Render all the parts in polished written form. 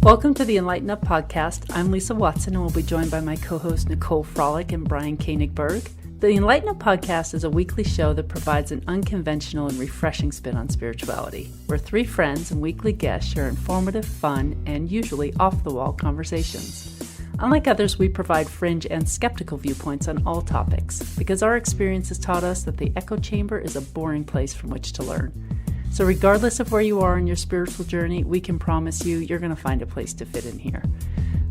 Welcome to the NICOLE podcast. I'm Lisa Watson and will be joined by my co-hosts NICOLE FROLICK and Brian Koenigberg. The NICOLE podcast is a weekly show that provides an unconventional and refreshing spin on spirituality, where three friends and weekly guests share informative, fun, and usually off-the-wall conversations. Unlike others, we provide fringe and skeptical viewpoints on all topics, because our experience has taught us that the echo chamber is a boring place from which to learn. So regardless of where you are in your spiritual journey, we can promise you're going to find a place to fit in here.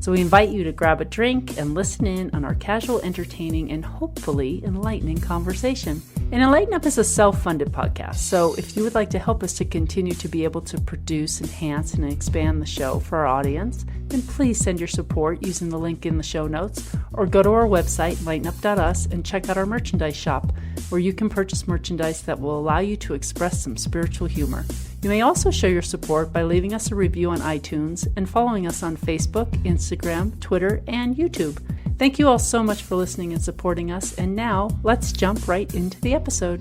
So we invite you to grab a drink and listen in on our casual, entertaining, and hopefully enlightening conversation. And enLIGHTenUP is a self-funded podcast, so if you would like to help us to continue to be able to produce, enhance, and expand the show for our audience, then please send your support using the link in the show notes, or go to our website, enlightenup.us, and check out our merchandise shop, where you can purchase merchandise that will allow you to express some spiritual humor. You may also show your support by leaving us a review on iTunes and following us on Facebook, Instagram, Twitter, and YouTube. Thank you all so much for listening and supporting us, and now let's jump right into the episode.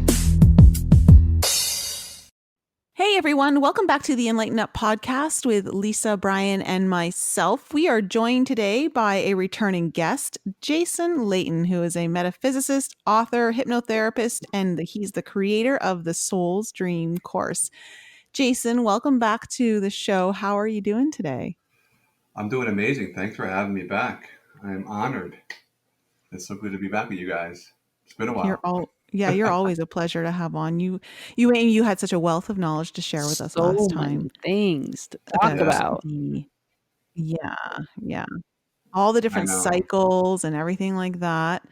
Hey everyone, welcome back to the enLIGHTenUP podcast with Lisa, Brian, and myself. We are joined today by a returning guest, Jason Layton, who is a metaphysicist, author, hypnotherapist, and he's the creator of the Soul's Dream course. Jason, welcome back to the show. How are you doing today? I'm doing amazing. Thanks for having me back. I'm honored. It's so good to be back with you guys. It's been a while. You're always a pleasure to have on. You had such a wealth of knowledge to share with us last time. So many things to talk about. Yeah. All the different cycles and everything like that.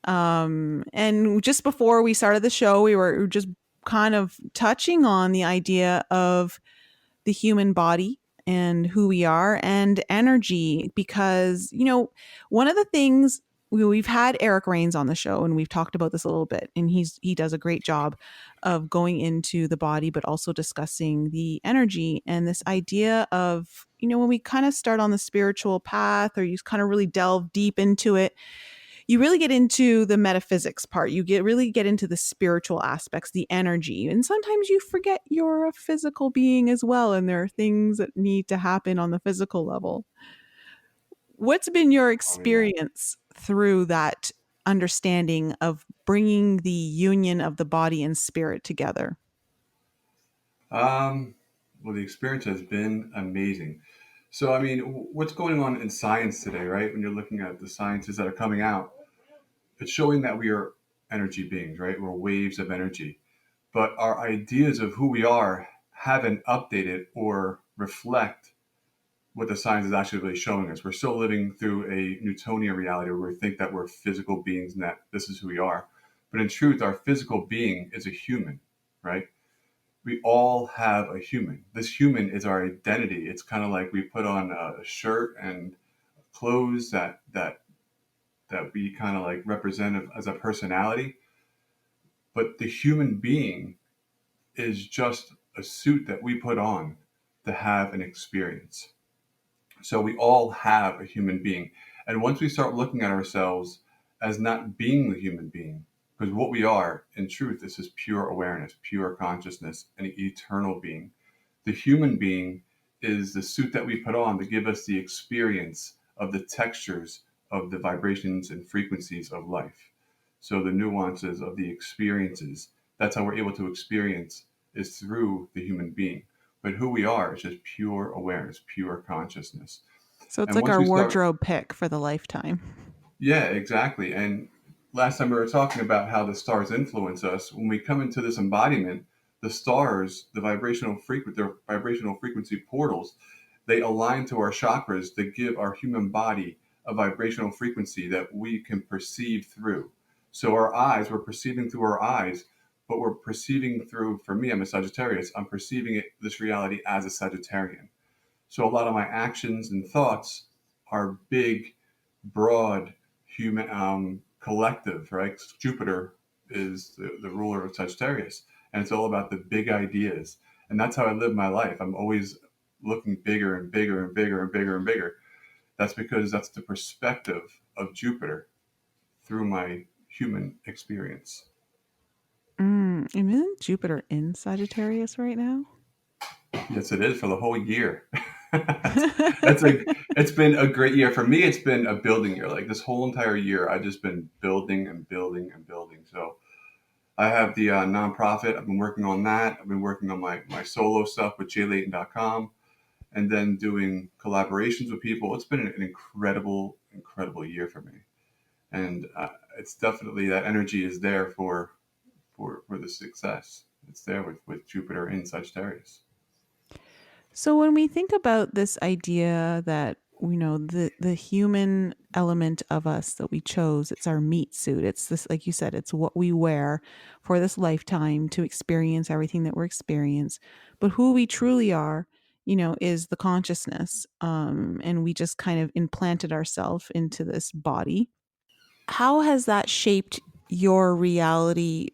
And just before we started the show, we were just kind of touching on the idea of the human body and who we are and energy, because, one of the things we've had Eric Rains on the show and we've talked about this a little bit, and he does a great job of going into the body, but also discussing the energy and this idea of, when we kind of start on the spiritual path, or you kind of really delve deep into it, you really get into the metaphysics part. You really get into the spiritual aspects, the energy. And sometimes you forget you're a physical being as well. And there are things that need to happen on the physical level. What's been your experience through that understanding of bringing the union of the body and spirit together? Well, the experience has been amazing. So, what's going on in science today, right? When you're looking at the sciences that are coming out, it's showing that we are energy beings, right? We're waves of energy. But our ideas of who we are haven't updated or reflect what the science is actually really showing us. We're still living through a Newtonian reality where we think that we're physical beings and that this is who we are. But in truth, our physical being is a human, right? We all have a human. This human is our identity. It's kind of like we put on a shirt and clothes that we kind of like represent as a personality. But the human being is just a suit that we put on to have an experience. So we all have a human being. And once we start looking at ourselves as not being the human being, because what we are in truth is just pure awareness, pure consciousness, an eternal being. The human being is the suit that we put on to give us the experience of the textures of the vibrations and frequencies of life. So the nuances of the experiences, that's how we're able to experience, is through the human being. But who we are is just pure awareness, pure consciousness. So it's like our wardrobe pick for the lifetime. Yeah, exactly. And last time we were talking about how the stars influence us. When we come into this embodiment, the stars, their vibrational frequency portals, they align to our chakras to give our human body a vibrational frequency that we can perceive through. So our eyes, we're perceiving through our eyes, but we're perceiving through, for me, I'm a Sagittarius, I'm perceiving this reality as a Sagittarian. So a lot of my actions and thoughts are big, broad, human, collective, right? Jupiter is the ruler of Sagittarius, and it's all about the big ideas. And that's how I live my life. I'm always looking bigger and bigger and bigger and bigger and bigger. That's because that's the perspective of Jupiter through my human experience. And isn't Jupiter in Sagittarius right now? Yes, it is, for the whole year. That's like, it's been a great year for me. It's been a building year. Like this whole entire year, I've just been building and building and building. So I have the nonprofit. I've been working on that. I've been working on my solo stuff with Layton.com, and then doing collaborations with people. It's been an incredible, incredible year for me. And it's definitely, that energy is there for the success. It's there with Jupiter in Sagittarius. So when we think about this idea that, the human element of us that we chose, it's our meat suit. It's this, like you said, it's what we wear for this lifetime to experience everything that we're experiencing. But who we truly are, is the consciousness. And we just kind of implanted ourselves into this body. How has that shaped your reality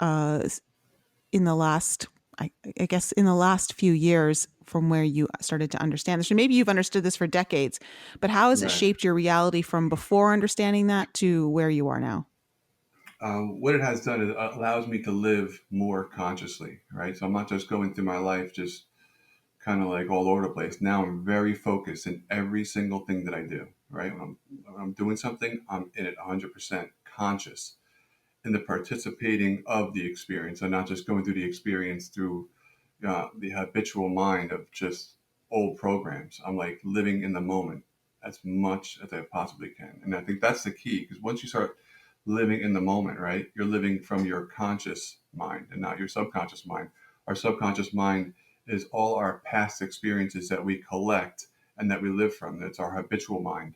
in the last, I guess, in the last few years from where you started to understand this? Or maybe you've understood this for decades, but how has it Right. shaped your reality from before understanding that to where you are now? What it has done is it allows me to live more consciously, right? So I'm not just going through my life just kind of like all over the place. Now I'm very focused in every single thing that I do, right? When I'm doing something, I'm in it 100% conscious in the participating of the experience, and not just going through the experience through the habitual mind of just old programs. I'm like living in the moment as much as I possibly can. And I think that's the key, because once you start living in the moment, right, you're living from your conscious mind and not your subconscious mind. Our subconscious mind is all our past experiences that we collect and that we live from. That's our habitual mind.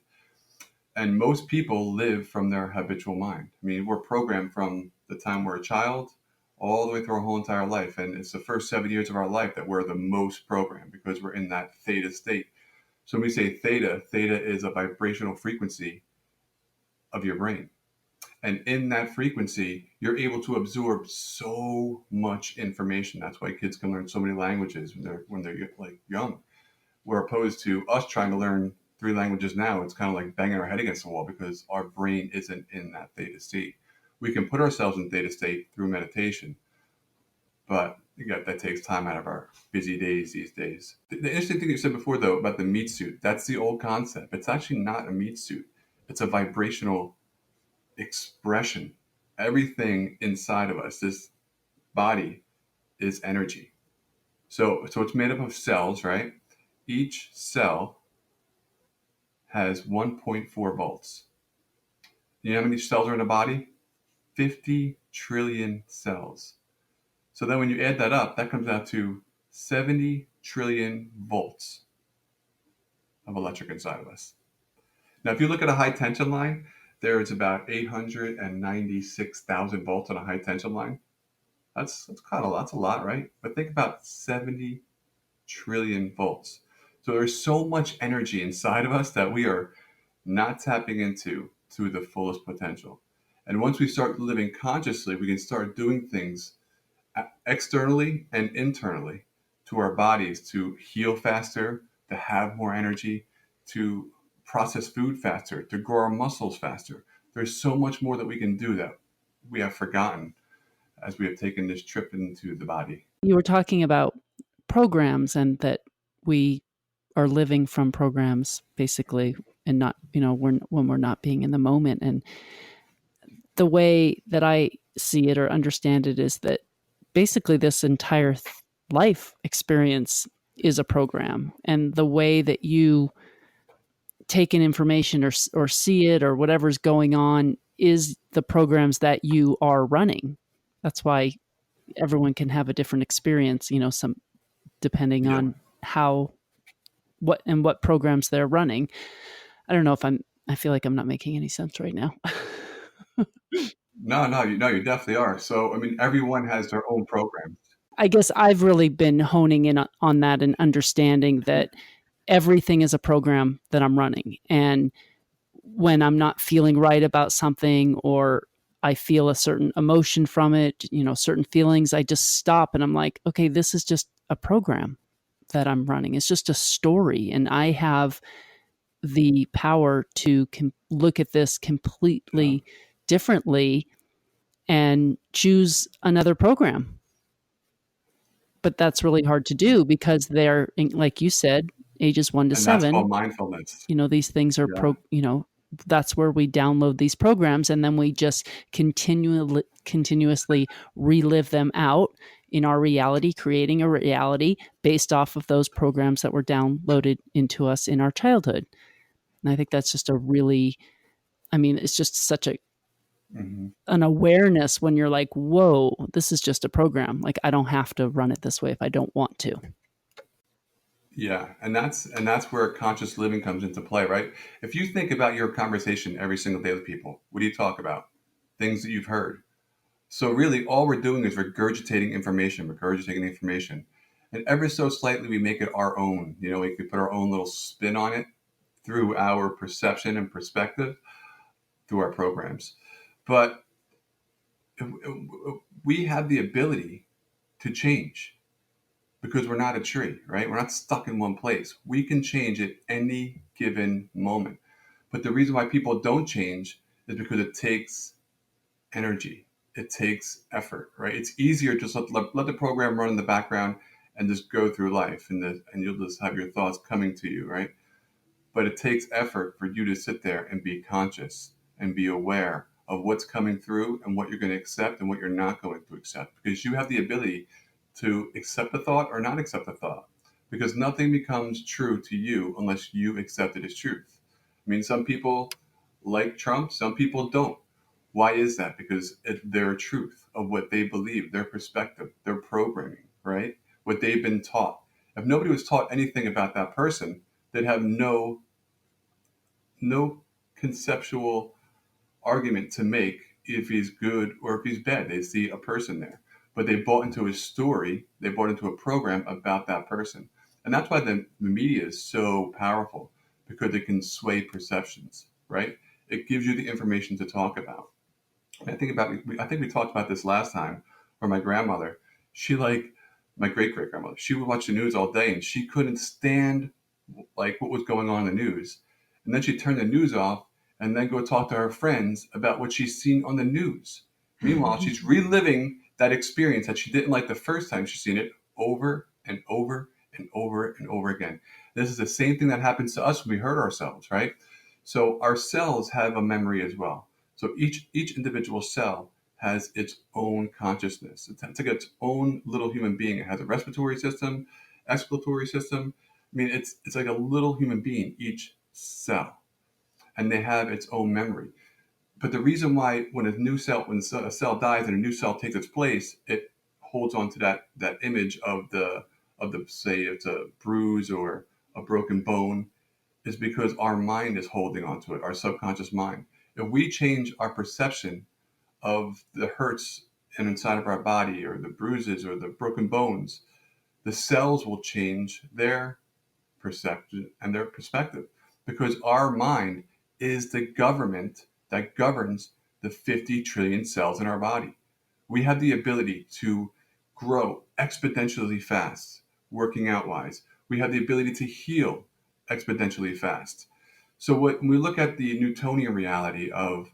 And most people live from their habitual mind. I mean, we're programmed from the time we're a child all the way through our whole entire life. And it's the first 7 years of our life that we're the most programmed, because we're in that theta state. So when we say theta, theta is a vibrational frequency of your brain. And in that frequency, you're able to absorb so much information. That's why kids can learn so many languages when they're like young. Where opposed to us trying to learn 3 languages now, it's kind of like banging our head against the wall because our brain isn't in that theta state. We can put ourselves in theta state through meditation, but that takes time out of our busy days these days. The interesting thing you said before, though, about the meat suit, that's the old concept. It's actually not a meat suit. It's a vibrational expression. Everything inside of us, this body, is energy. So it's made up of cells, right? Each cell has 1.4 volts. You know how many cells are in a body? 50 trillion cells. So then when you add that up, that comes out to 70 trillion volts of electric inside of us. Now, if you look at a high tension line, there is about 896,000 volts on a high tension line. That's kind of, that's a lot, right? But think about 70 trillion volts. So there's so much energy inside of us that we are not tapping into to the fullest potential. And once we start living consciously, we can start doing things externally and internally to our bodies to heal faster, to have more energy, to process food faster, to grow our muscles faster. There's so much more that we can do that we have forgotten as we have taken this trip into the body. You were talking about programs, and that we are living from programs basically, and not, when we're not being in the moment. And the way that I see it or understand it is that basically this entire life experience is a program, and the way that you take in information or see it or whatever's going on is the programs that you are running. That's why everyone can have a different experience, some depending on what programs they're running. I don't know if I feel like I'm not making any sense right now. No, you definitely are. So, I mean, everyone has their own programs. I guess I've really been honing in on that and understanding that everything is a program that I'm running. And when I'm not feeling right about something, or I feel a certain emotion from it, certain feelings, I just stop and I'm like, okay, this is just a program that I'm running. It's just a story. And I have the power to look at this completely differently and choose another program. But that's really hard to do because they're, like you said, ages 1 to And that's 7. called mindfulness. These things are Yeah. that's where we download these programs, and then we just continuously relive them out in our reality, creating a reality based off of those programs that were downloaded into us in our childhood. And I think that's just it's just such Mm-hmm. an awareness when you're like, whoa, this is just a program. Like, I don't have to run it this way if I don't want to. Yeah, and that's where conscious living comes into play, right? If you think about your conversation every single day with people, what do you talk about? Things that you've heard. So really, all we're doing is regurgitating information, and ever so slightly we make it our own. We could put our own little spin on it through our perception and perspective, through our programs. But we have the ability to change, because we're not a tree, right? We're not stuck in one place. We can change at any given moment. But the reason why people don't change is because it takes energy. It takes effort, right? It's easier just let the program run in the background and just go through life, and you'll just have your thoughts coming to you, right? But it takes effort for you to sit there and be conscious and be aware of what's coming through and what you're going to accept and what you're not going to accept, because you have the ability to accept a thought or not accept a thought, because nothing becomes true to you unless you accept it as truth. I mean, some people like Trump, some people don't. Why is that? Because it's their truth of what they believe, their perspective, their programming, right? What they've been taught. If nobody was taught anything about that person, they'd have no conceptual argument to make if he's good or if he's bad. They see a person there, but they bought into a story, they bought into a program about that person. And that's why the media is so powerful, because it can sway perceptions, right? It gives you the information to talk about. And I think we talked about this last time, where my grandmother, my great great grandmother, she would watch the news all day and she couldn't stand like what was going on in the news. And then she'd turn the news off and then go talk to her friends about what she's seen on the news. Meanwhile, she's reliving that experience that she didn't like the first time she's seen it, over and over and over and over again. This is the same thing that happens to us when we hurt ourselves, right? So our cells have a memory as well. So each individual cell has its own consciousness. It's like its own little human being. It has a respiratory system, excretory system. I mean, it's like a little human being, each cell, and they have its own memory. But the reason why when a cell dies and a new cell takes its place, it holds on to that image of the say it's a bruise or a broken bone, is because our mind is holding on to it, our subconscious mind. If we change our perception of the hurts inside of our body, or the bruises or the broken bones, the cells will change their perception and their perspective, because our mind is the government that governs the 50 trillion cells in our body. We have the ability to grow exponentially fast, working out wise. We have the ability to heal exponentially fast. So when we look at the Newtonian reality of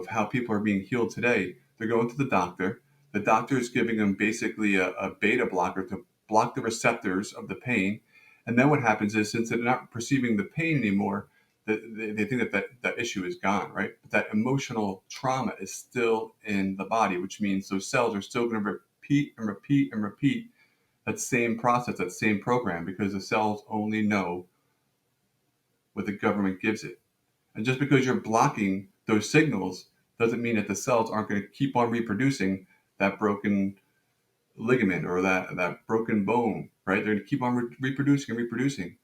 how people are being healed today, they're going to the doctor. The doctor is giving them basically a beta blocker to block the receptors of the pain. And then what happens is, since they're not perceiving the pain anymore, they think that issue is gone, right? But that emotional trauma is still in the body, which means those cells are still going to repeat and repeat and repeat that same process, that same program, because the cells only know what the government gives it. And just because you're blocking those signals doesn't mean that the cells aren't going to keep on reproducing that broken ligament or that broken bone, right? They're going to keep on reproducing and reproducing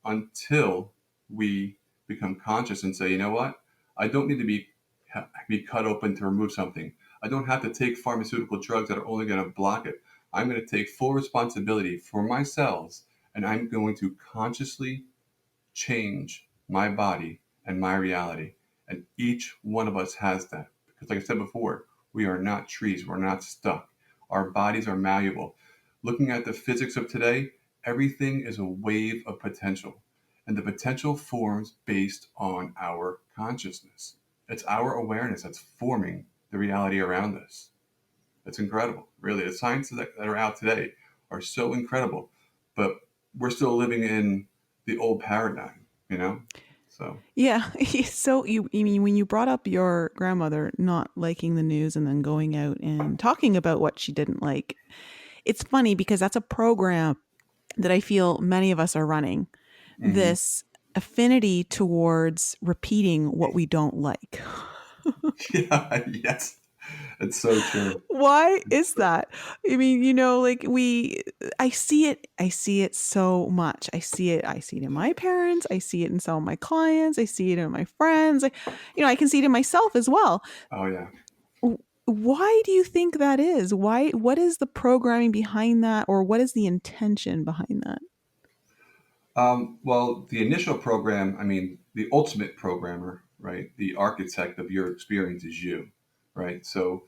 until we become conscious and say, you know what? I don't need to be cut open to remove something. I don't have to take pharmaceutical drugs that are only going to block it. I'm going to take full responsibility for my cells, and I'm going to consciously change my body and my reality. And each one of us has that. Because like I said before, we are not trees. We're not stuck. Our bodies are malleable. Looking at the physics of today, everything is a wave of potential. And the potential forms based on our consciousness. It's our awareness that's forming the reality around us. It's incredible. Really, the sciences that are out today are so incredible, but we're still living in the old paradigm, you know? So, Yeah. So you mean when you brought up your grandmother not liking the news and then going out and talking about what she didn't like, it's funny because that's a program that I feel many of us are running. hmm This affinity towards repeating what we don't like. yeah, yes, it's so true. Why It's is that? I mean, like I see it so much. I see it in my parents, I see it in some of my clients, I see it in my friends. I can see it in myself as well. oh, yeah. Why do you think that is? What is the programming behind that, or what is the intention behind that? Well, the initial program, I mean, the ultimate programmer, right? The architect of your experience is you, right? So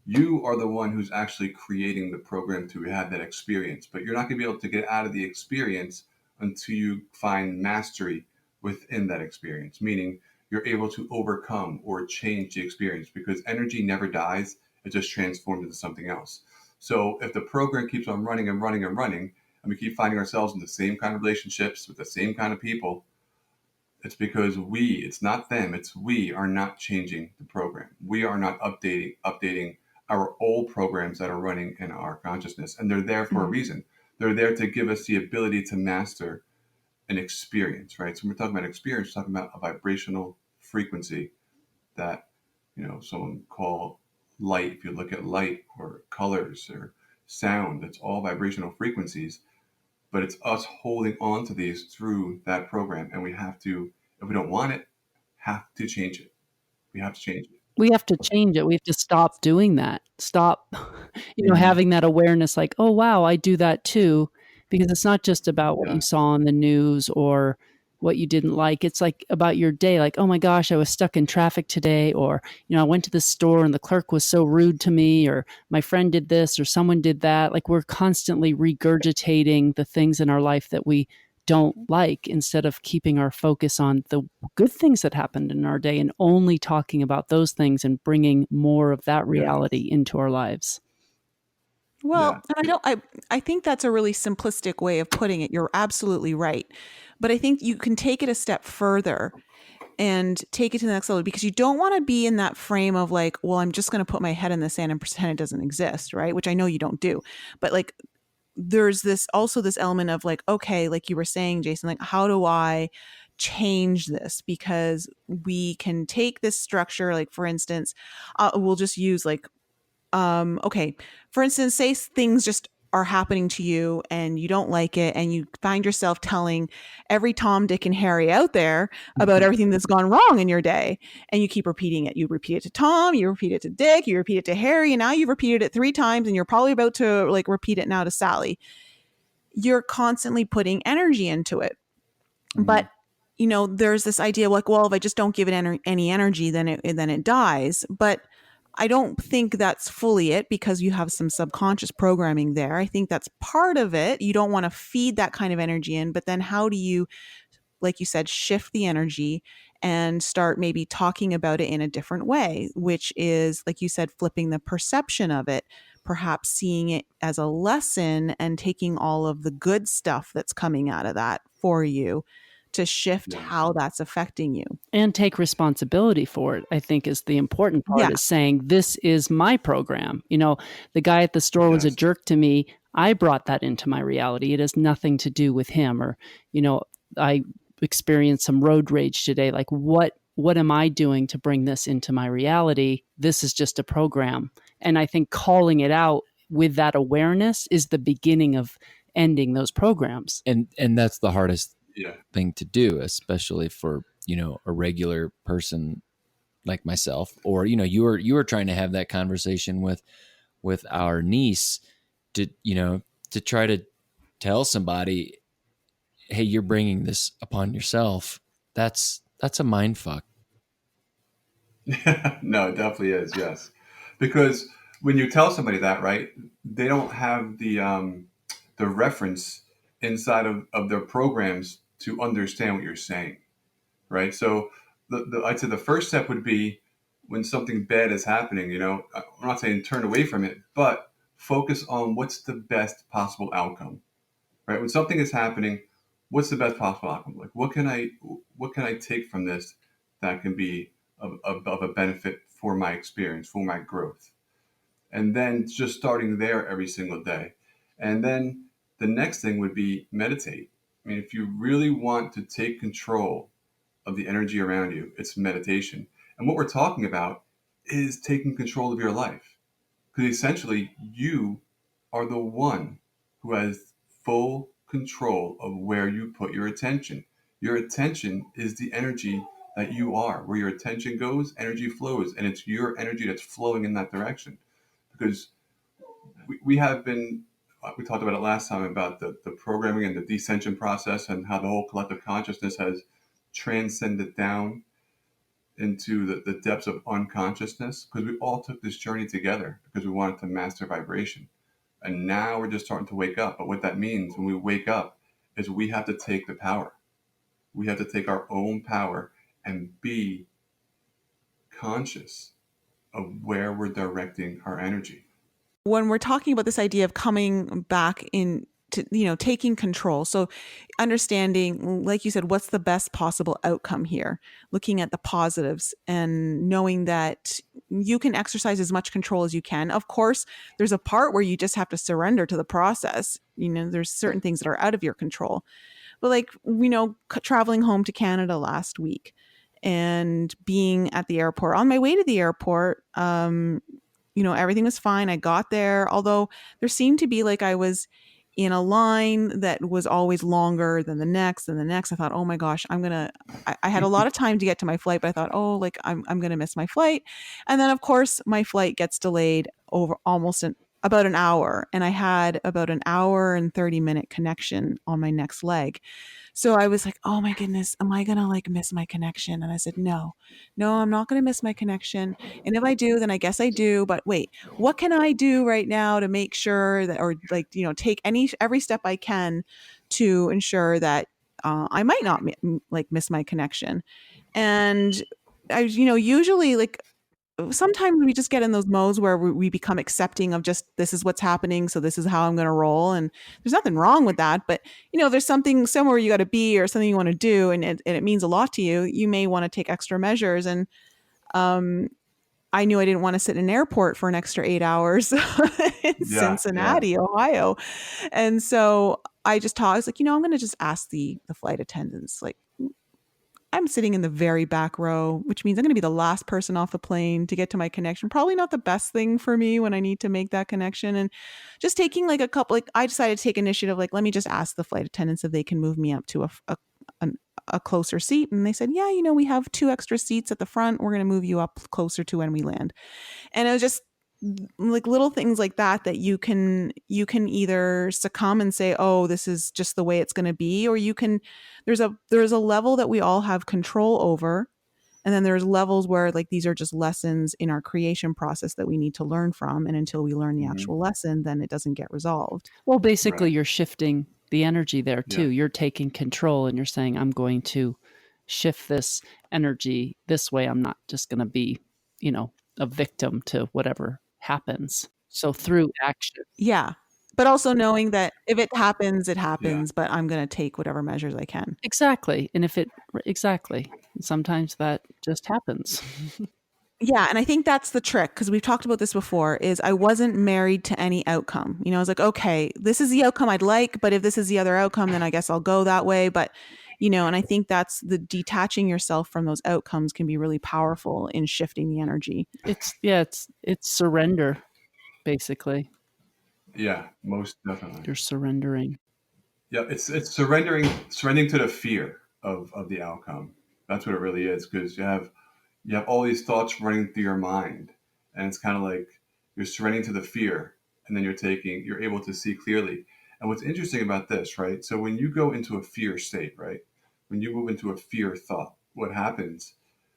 you are the one who's actually creating the program to have that experience, but you're not going to be able to get out of the experience until you find mastery within that experience, meaning you're able to overcome or change the experience because energy never dies. It just transforms into something else. So if the program keeps on running and running and running, and we keep finding ourselves in the same kind of relationships with the same kind of people, it's because it's not them, it's we are not changing the program. We are not updating our old programs that are running in our consciousness. And they're there for a Mhm. reason. They're there to give us the ability to master an experience, right? So when we're talking about experience, we're talking about a vibrational frequency that, someone call light. If you look at light or colors or sound, it's all vibrational frequencies, but it's us holding on to these through that program. And we have to, if we don't want it, have to change it. We have to change it. We have to change it. We have to stop doing that. Stop, hmm having that awareness like, "Oh, wow, I do that too." Because it's not just about what you Yeah. saw on the news or what you didn't like. It's like about your day, like, "Oh my gosh, I was stuck in traffic today," or, I went to the store and the clerk was so rude to me, or my friend did this or someone did that. Like we're constantly regurgitating the things in our life that we don't like instead of keeping our focus on the good things that happened in our day and only talking about those things and bringing more of that Yeah. reality into our lives. Well, Yeah. and I think that's a really simplistic way of putting it. You're absolutely right. But I think you can take it a step further and take it to the next level because you don't want to be in that frame of like, well, I'm just going to put my head in the sand and pretend it doesn't exist, right? Which I know you don't do. But like there's this element of like, okay, like you were saying, Jason, like how do I change this? Because we can take this structure, like for instance, we'll just use like okay, for instance, say things just are happening to you and you don't like it and you find yourself telling every Tom, Dick, and Harry out there about everything that's gone wrong in your day, and you keep repeating it. You repeat it to Tom, you repeat it to Dick, you repeat it to Harry, and now you've repeated it 3 times and you're probably about to like repeat it now to Sally. You're constantly putting energy into it. hmm But there's this idea like, well, if I just don't give it any energy, then it dies. But I don't think that's fully it because you have some subconscious programming there. I think that's part of it. You don't want to feed that kind of energy in, but then how do you, like you said, shift the energy and start maybe talking about it in a different way, which is, like you said, flipping the perception of it, perhaps seeing it as a lesson and taking all of the good stuff that's coming out of that for you to shift Yeah. how that's affecting you. And take responsibility for it, I think is the important part Yeah. is saying, this is my program. The guy at the store was a Yes. jerk to me. I brought that into my reality. It has nothing to do with him. Or, I experienced some road rage today. Like what am I doing to bring this into my reality? This is just a program. And I think calling it out with that awareness is the beginning of ending those programs. And that's the hardest Yeah. thing to do, especially for a regular person like myself, or you were trying to have that conversation with our niece to to try to tell somebody, hey, you're bringing this upon yourself. That's a mind fuck. No, it definitely is. Yes. Because when you tell somebody that, right, they don't have the reference inside of their programs to understand what you're saying. Right? So I'd say the first step would be when something bad is happening. I'm not saying turn away from it, but focus on what's the best possible outcome, right? When something is happening, what's the best possible outcome? Like, what can I take from this that can be of a benefit for my experience, for my growth? And then just starting there every single day. And then the next thing would be meditate. I mean, if you really want to take control of the energy around you, it's meditation. And what we're talking about is taking control of your life. Because essentially, you are the one who has full control of where you put your attention. Your attention is the energy that you are. Where your attention goes, energy flows, and it's your energy that's flowing in that direction. Because we have been, we talked about it last time about the programming and the descension process and how the whole collective consciousness has transcended down into the depths of unconsciousness, because we all took this journey together because we wanted to master vibration. And now we're just starting to wake up. But what that means when we wake up is we have to take the power. We have to take our own power and be conscious of where we're directing our energy. When we're talking about this idea of coming back in to, taking control. So understanding, like you said, what's the best possible outcome here, looking at the positives and knowing that you can exercise as much control as you can. Of course, there's a part where you just have to surrender to the process. There's certain things that are out of your control. But like, traveling home to Canada last week and being at the airport, on my way to the airport, everything was fine. I got there, although there seemed to be like I was in a line that was always longer than the next and the next. I thought, oh my gosh, I had a lot of time to get to my flight, but I thought, oh, like I'm going to miss my flight. And then of course my flight gets delayed over about an hour. And I had about an hour and 30-minute connection on my next leg. So I was like, oh my goodness, am I going to like miss my connection? And I said, no, I'm not going to miss my connection. And if I do, then I guess I do. But wait, what can I do right now to make sure that, or like, take every step I can to ensure that I might not miss my connection. And I, usually like, sometimes we just get in those modes where we become accepting of just, this is what's happening, so this is how I'm going to roll, and there's nothing wrong with that. But there's something somewhere you got to be or something you want to do, and it means a lot to you. You may want to take extra measures. And I knew I didn't want to sit in an airport for an extra 8 hours in Cincinnati, Ohio, and so I was like, I'm going to just ask the flight attendants, like, I'm sitting in the very back row, which means I'm going to be the last person off the plane to get to my connection. Probably not the best thing for me when I need to make that connection. And just taking like I decided to take initiative. Like, let me just ask the flight attendants if they can move me up to a closer seat. And they said, yeah, we have 2 extra seats at the front. We're going to move you up closer to when we land. And it was just like little things like that you can either succumb and say, oh, this is just the way it's going to be, or there's a level that we all have control over, and then there's levels where like these are just lessons in our creation process that we need to learn from, and until we learn the actual lesson, then it doesn't get resolved. Well, basically you're shifting the energy there too. You're taking control and you're saying, I'm going to shift this energy this way. I'm not just going to be a victim to whatever happens. So through action. Yeah. But also knowing that if it happens, it happens, but I'm going to take whatever measures I can. Exactly. And sometimes that just happens. Yeah. And I think that's the trick, because we've talked about this before, is I wasn't married to any outcome. I was like, okay, this is the outcome I'd like, but if this is the other outcome, then I guess I'll go that way. But and I think that's the detaching yourself from those outcomes can be really powerful in shifting the energy. It's surrender, basically. Yeah, most definitely. You're surrendering. Yeah, it's surrendering to the fear of the outcome. That's what it really is, because you have all these thoughts running through your mind, and it's kind of like you're surrendering to the fear, and then you're able to see clearly. And what's interesting about this, right? So when you go into a fear state, right? When you move into a fear thought, what happens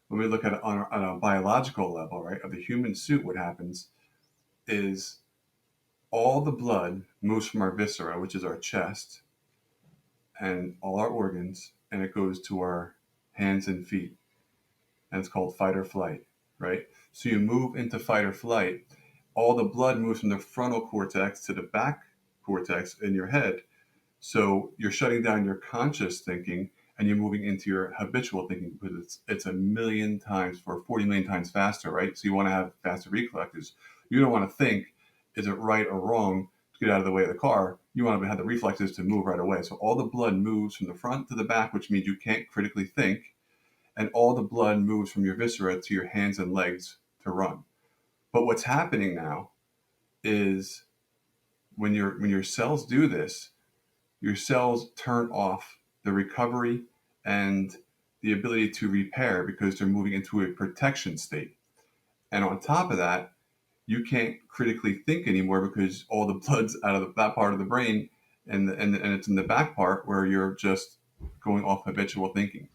when we look at it on a biological level, right, of the human suit, what happens is all the blood moves from our viscera, which is our chest, and all our organs, and it goes to our hands and feet. And it's called fight or flight, right? So you move into fight or flight. all the blood moves from the frontal cortex to the back cortex in your head. So you're shutting down your conscious thinking and you're moving into your habitual thinking, because it's a million times or 40 million times faster, right? So you want to have faster reflexes. You don't want to think, is it right or wrong to get out of the way of the car? You want to have the reflexes to move right away. So all the blood moves from the front to the back, which means you can't critically think. And all the blood moves from your viscera to your hands and legs to run. But what's happening now is when your cells do this, your cells turn off the recovery and the ability to repair, because they're moving into a protection state. And on top of that, you can't critically think anymore because all the blood's out of that part of the brain, and it's in the back part where you're just going off habitual thinking.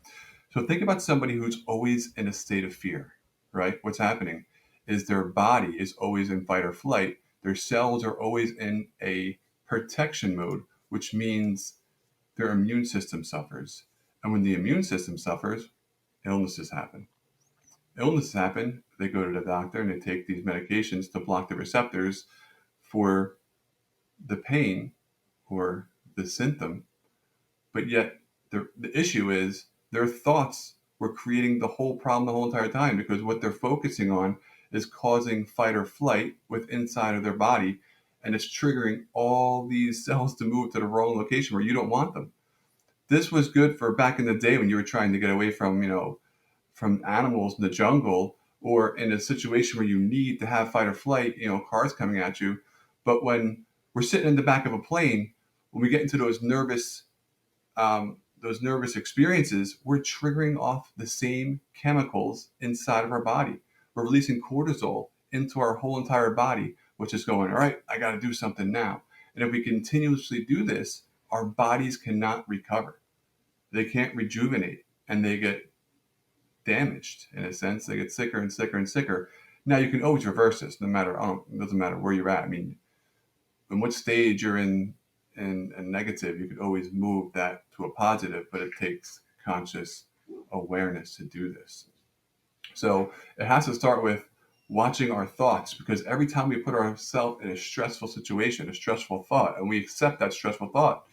So think about somebody who's always in a state of fear, right? What's happening is their body is always in fight or flight. Their cells are always in a protection mode, which means their immune system suffers. And when the immune system suffers, illnesses happen. Illnesses happen, they go to the doctor and they take these medications to block the receptors for the pain or the symptom. But yet the issue is their thoughts were creating the whole problem the whole entire time, because what they're focusing on is causing fight or flight with inside of their body, and it's triggering all these cells to move to the wrong location where you don't want them. This was good for back in the day when you were trying to get away from, from animals in the jungle, or in a situation where you need to have fight or flight, cars coming at you. But when we're sitting in the back of a plane, when we get into those nervous experiences, we're triggering off the same chemicals inside of our body. We're releasing cortisol into our whole entire body, which is going, all right, I got to do something now. And if we continuously do this, our bodies cannot recover. They can't rejuvenate, and they get damaged in a sense. They get sicker and sicker and sicker. Now you can always reverse this, it doesn't matter where you're at. I mean, in what stage you're in negative, you could always move that to a positive, but it takes conscious awareness to do this. So it has to start with watching our thoughts, because every time we put ourselves in a stressful situation, a stressful thought, and we accept that stressful thought,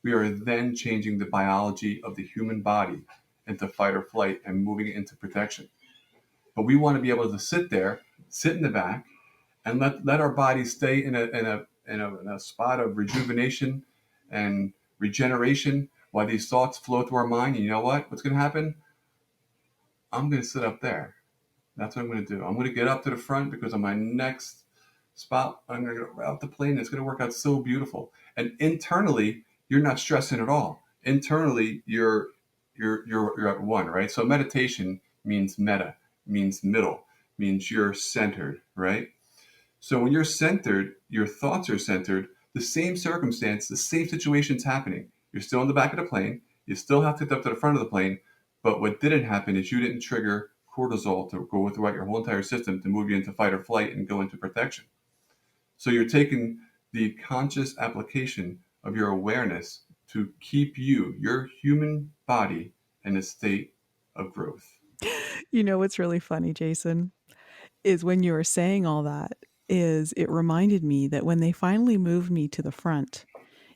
we are then changing the biology of the human body into fight or flight and moving it into protection. But we want to be able to sit in the back, and let our body stay in a spot of rejuvenation and regeneration while these thoughts flow through our mind. And you know what's going to happen? I'm going to sit up there. That's what I'm going to do. I'm going to get up to the front, because on my next spot, I'm going to go out the plane. It's going to work out so beautiful. And internally, you're not stressing at all. Internally, you're at one, right? So meditation means meta, means middle, means you're centered, right? So when you're centered, your thoughts are centered, the same circumstance, the same situation's happening. You're still in the back of the plane. You still have to get up to the front of the plane. But what didn't happen is you didn't trigger cortisol to go throughout your whole entire system to move you into fight or flight and go into protection. So you're taking the conscious application of your awareness to keep your human body in a state of growth. You know what's really funny, Jason, is when you were saying all that, is it reminded me that when they finally moved me to the front,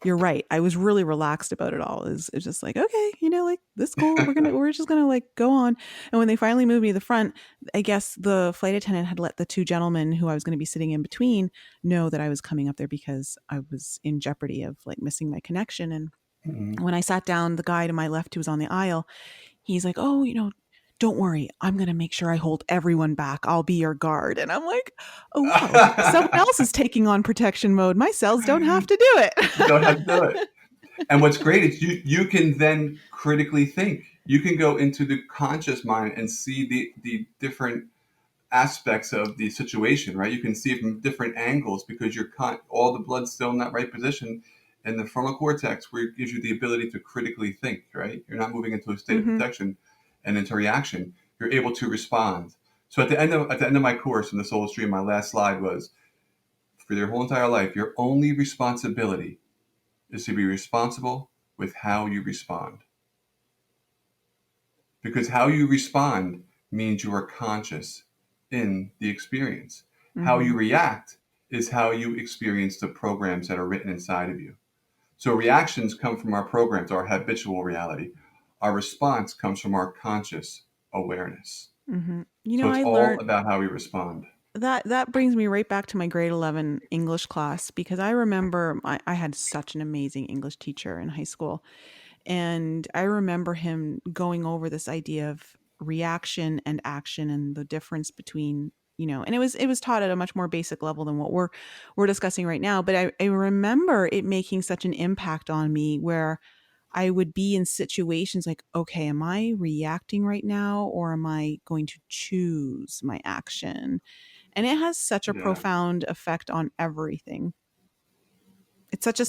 you're right, I was really relaxed about it all. It's just like, okay, like, this is cool. We're just gonna like go on. And when they finally moved me to the front, I guess the flight attendant had let the two gentlemen who I was going to be sitting in between know that I was coming up there, because I was in jeopardy of like missing my connection. And when I sat down, the guy to my left who was on the aisle, he's like, oh, don't worry, I'm going to make sure I hold everyone back. I'll be your guard. And I'm like, oh, wow, someone else is taking on protection mode. My cells don't have to do it. You don't have to do it. And what's great is you can then critically think. You can go into the conscious mind and see the different aspects of the situation, right? You can see it from different angles, because all the blood's still in that right position in the frontal cortex, where it gives you the ability to critically think, right? You're not moving into a state of protection and into reaction. You're able to respond. So at the end of my course in the Soul Stream, my last slide was, for your whole entire life, your only responsibility is to be responsible with how you respond. Because how you respond means you are conscious in the experience. How you Mm-hmm. react is how you experience the programs that are written inside of you. So reactions come from our programs, our habitual reality. Our response comes from our conscious awareness. Mm-hmm. You So know, it's I all learned about how we respond. that brings me right back to my grade 11 English class, because I remember I had such an amazing English teacher in high school. And I remember him going over this idea of reaction and action and the difference between, and it was taught at a much more basic level than what we're discussing right now. But I remember it making such an impact on me, where I would be in situations like, okay, am I reacting right now, or am I going to choose my action? And it has such a Yeah. profound effect on everything. Yeah. It's such a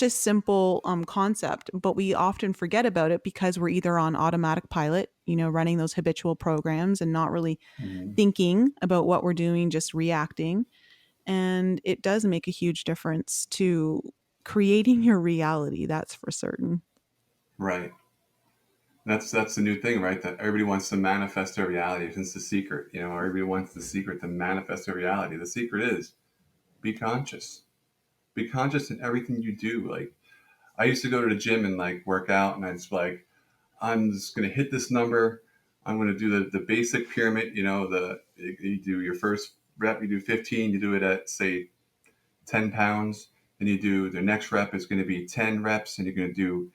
simple concept, but we often forget about it because we're either on automatic pilot, running those habitual programs and not really Mhm. thinking about what we're doing, just reacting. And it does make a huge difference to creating your reality, that's for certain. Right. That's the new thing, right? That everybody wants to manifest their reality. It's the secret. Everybody wants the secret to manifest their reality. The secret is be conscious. Be conscious in everything you do. Like I used to go to the gym and like work out, and I just like I'm just gonna hit this number. I'm gonna do the basic pyramid. You do your first rep, you do 15, you do it at say 10 pounds, and you do the next rep is going to be 10 reps, and you're going to do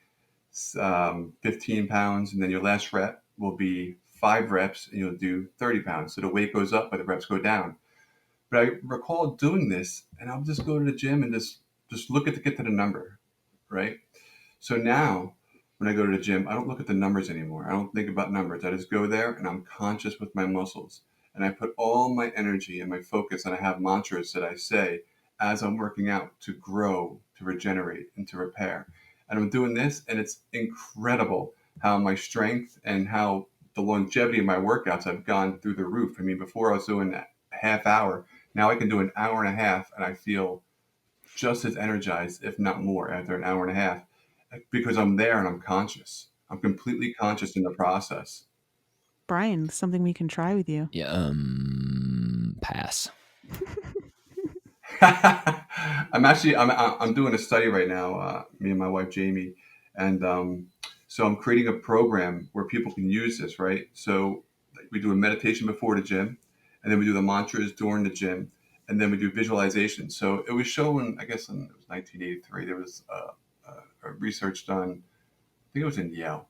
15 pounds, and then your last rep will be 5 reps, and you'll do 30 pounds. So the weight goes up, but the reps go down. But I recall doing this, and I'll just go to the gym and just look at to get to the number, right? So now, when I go to the gym, I don't look at the numbers anymore. I don't think about numbers. I just go there, and I'm conscious with my muscles, and I put all my energy and my focus, and I have mantras that I say as I'm working out to grow, to regenerate, and to repair. And I'm doing this, and it's incredible how my strength and how the longevity of my workouts have gone through the roof. I mean, before I was doing a half hour, now I can do an hour and a half, and I feel just as energized, if not more, after an hour and a half, because I'm there and I'm conscious. I'm completely conscious in the process. Brian, something we can try with you. Yeah, pass. I'm doing a study right now, me and my wife Jamie, and so I'm creating a program where people can use this, right? So like, we do a meditation before the gym, and then we do the mantras during the gym, and then we do visualization. So it was shown, I guess, it was 1983. There was a research done. I think it was in Yale.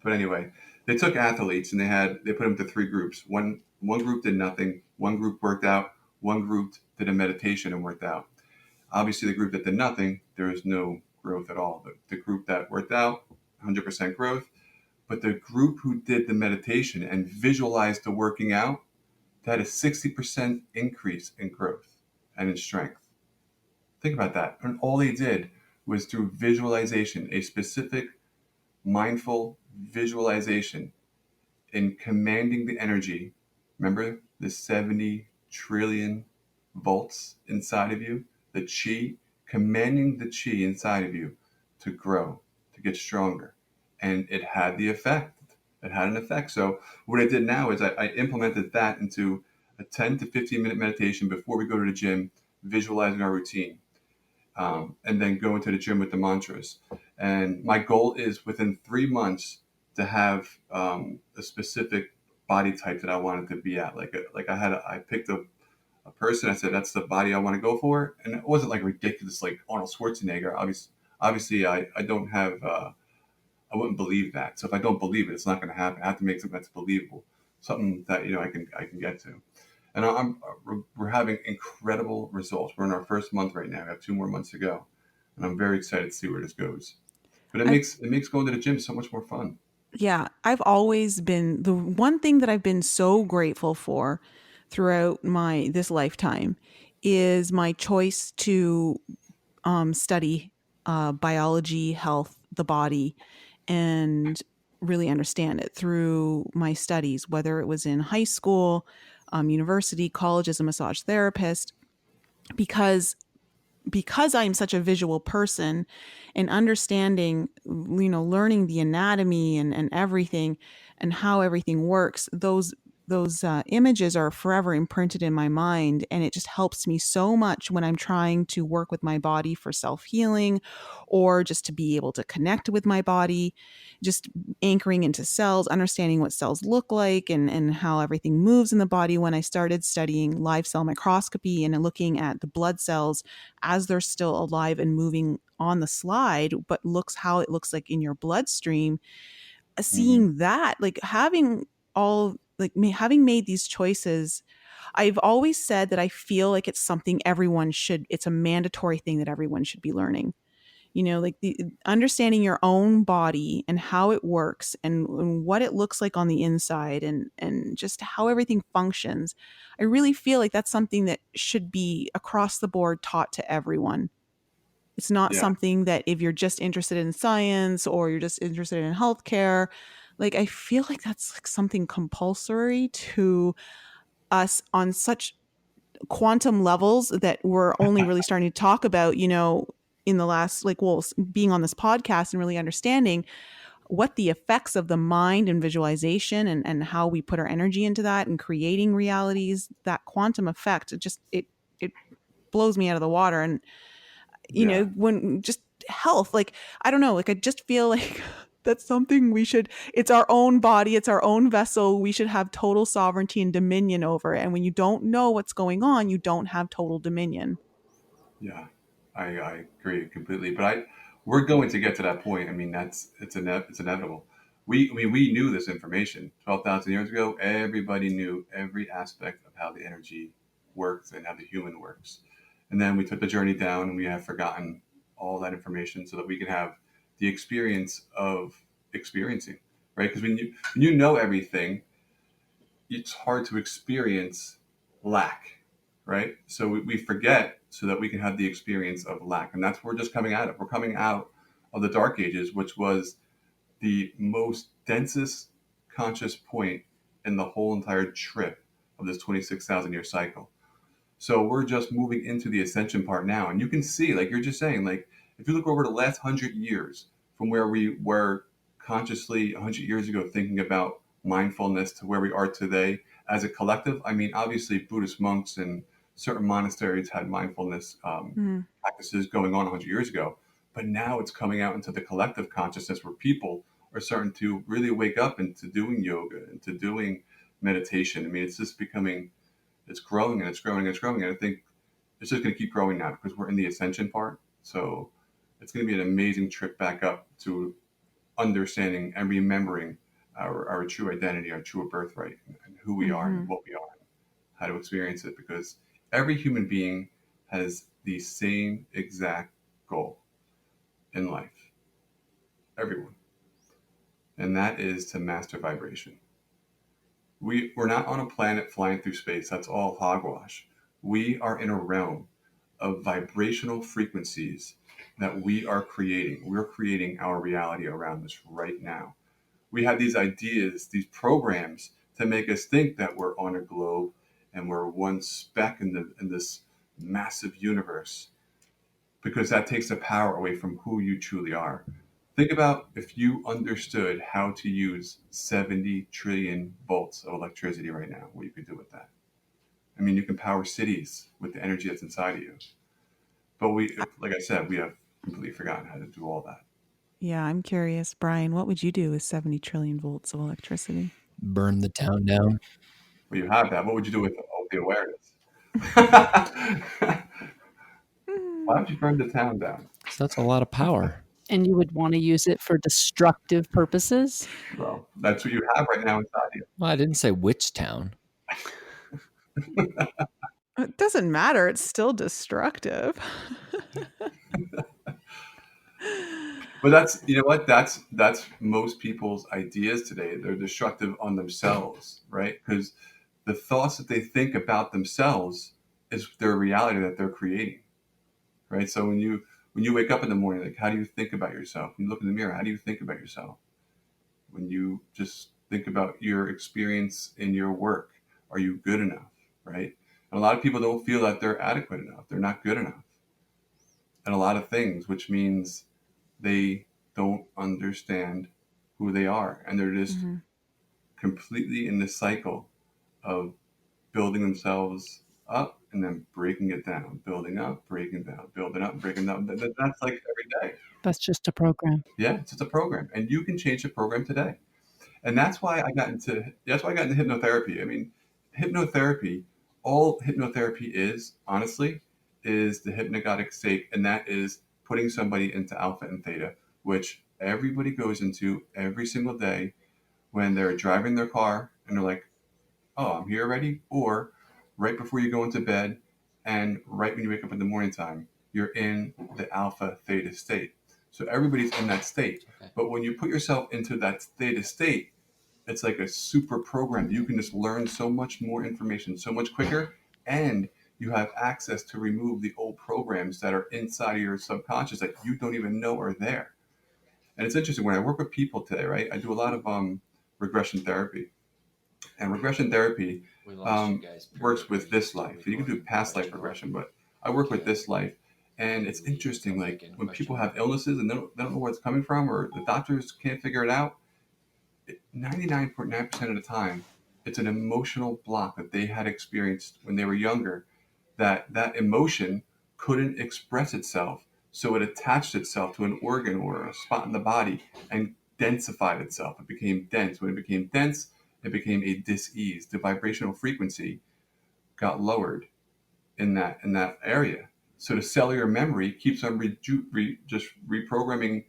But anyway, they took athletes and they put them into 3 groups. One group did nothing. One group worked out. One group did a meditation and worked out. Obviously, the group that did nothing, there was no growth at all. The group that worked out, 100% growth. But the group who did the meditation and visualized the working out, that had a 60% increase in growth and in strength. Think about that. And all they did was through visualization, a specific mindful visualization in commanding the energy. Remember the 70 trillion volts inside of you, the chi, commanding the chi inside of you to grow, to get stronger. And it had the effect. It had an effect. So what I did now is I implemented that into a 10 to 15-minute meditation before we go to the gym, visualizing our routine, and then go into the gym with the mantras. And my goal is within 3 months to have a specific body type that I wanted to be at. I picked a person. I said that's the body I want to go for, and it wasn't like ridiculous like Arnold Schwarzenegger. Obviously, I don't have. I wouldn't believe that. So if I don't believe it, it's not going to happen. I have to make something that's believable, something that I can get to. And we're having incredible results. We're in our first month right now. We have 2 more months to go, and I'm very excited to see where this goes. But it I makes going to the gym so much more fun. Yeah, I've always been the one thing that I've been so grateful for throughout my this lifetime is my choice to study biology, health, the body, and really understand it through my studies, whether it was in high school, university, college as a massage therapist, because I'm such a visual person and understanding, learning the anatomy and everything and how everything works, those those images are forever imprinted in my mind, and it just helps me so much when I'm trying to work with my body for self-healing, or just to be able to connect with my body, just anchoring into cells, understanding what cells look like, and how everything moves in the body. When I started studying live cell microscopy and looking at the blood cells as they're still alive and moving on the slide, but looks how it looks like in your bloodstream, Hmm. seeing that, like having all like me having made these choices, I've always said that I feel like it's something everyone should, it's a mandatory thing that everyone should be learning. Like the understanding your own body and how it works, and what it looks like on the inside, and just how everything functions. I really feel like that's something that should be across the board taught to everyone. It's not Yeah. something that if you're just interested in science or you're just interested in healthcare, like I feel like that's like something compulsory to us on such quantum levels that we're only really starting to talk about, in the last, like, well, being on this podcast and really understanding what the effects of the mind and visualization, and how we put our energy into that and creating realities, that quantum effect, it blows me out of the water. And Yeah. when just health, like, I don't know, like I just feel like that's something we should, it's our own body, it's our own vessel, we should have total sovereignty and dominion over it. And when you don't know what's going on, you don't have total dominion. Yeah, I agree completely. But we're going to get to that point. I mean, it's inevitable. We knew this information 12,000 years ago. Everybody knew every aspect of how the energy works and how the human works. And then we took the journey down, and we have forgotten all that information so that we can have the experience of experiencing, right? Because when you know everything, it's hard to experience lack, right? So we forget so that we can have the experience of lack. And that's what we're just coming out of. We're coming out of the Dark Ages, which was the most densest conscious point in the whole entire trip of this 26,000 year cycle. So we're just moving into the ascension part now. And you can see, like you're just saying, like if you look over the last 100 years from where we were consciously 100 years ago thinking about mindfulness to where we are today as a collective. I mean, obviously Buddhist monks and certain monasteries had mindfulness Mm. practices going on 100 years ago, but now it's coming out into the collective consciousness where people are starting to really wake up into doing yoga, into doing meditation. I mean, it's just becoming, it's growing and it's growing and it's growing. And I think it's just going to keep growing now because we're in the ascension part. So it's going to be an amazing trip back up to understanding and remembering our true identity, our true birthright, and who we are Hmm. and what we are, and how to experience it. Because every human being has the same exact goal in life, everyone, and that is to master vibration. We're not on a planet flying through space. That's all hogwash. We are in a realm of vibrational frequencies that we are creating. We're creating our reality around us right now. We have these ideas, these programs to make us think that we're on a globe and we're one speck in this massive universe, because that takes the power away from who you truly are. Think about if you understood how to use 70 trillion volts of electricity right now, what you could do with that. I mean, you can power cities with the energy that's inside of you. But like I said, we have completely forgotten how to do all that. Yeah, I'm curious, Brian, what would you do with 70 trillion volts of electricity? Burn the town down. Well, you have that. What would you do with all the awareness? Why Hmm. don't you burn the town down? So that's a lot of power. And you would want to use it for destructive purposes? Well, that's what you have right now inside you. Well, I didn't say which town. It doesn't matter. It's still destructive. But that's, you know what? That's most people's ideas today. They're destructive on themselves, right? Because the thoughts that they think about themselves is their reality that they're creating, right? So when you wake up in the morning, like how do you think about yourself? When you look in the mirror, how do you think about yourself? When you just think about your experience in your work, are you good enough, right? And a lot of people don't feel that they're adequate enough. They're not good enough. And a lot of things, which means they don't understand who they are. And they're just Hmm. completely in this cycle of building themselves up and then breaking it down, building up, breaking down, building up, breaking down. That's like every day. That's just a program. Yeah, it's just a program, and you can change the program today. And that's why I got into hypnotherapy. I mean, hypnotherapy, all hypnotherapy is, honestly, is the hypnagogic state, and that is putting somebody into alpha and theta, which everybody goes into every single day when they're driving their car and they're like, oh, I'm here already, or right before you go into bed and right when you wake up in the morning time, you're in the alpha theta state. So everybody's in that state. Okay. But when you put yourself into that theta state, it's like a super program. You can just learn so much more information so much quicker, and you have access to remove the old programs that are inside of your subconscious that you don't even know are there. And it's interesting when I work with people today, right? I do a lot of regression therapy, and regression therapy We lost you guys. works with this life. You can do past life regression, but I work with this life. And it's interesting, like when people have illnesses and they don't know where it's coming from, or the doctors can't figure it out, 99.9% of the time, it's an emotional block that they had experienced when they were younger, that emotion couldn't express itself. So it attached itself to an organ or a spot in the body and densified itself. It became dense. When it became dense, it became a dis-ease. The vibrational frequency got lowered in that area. So the cellular memory keeps on just reprogramming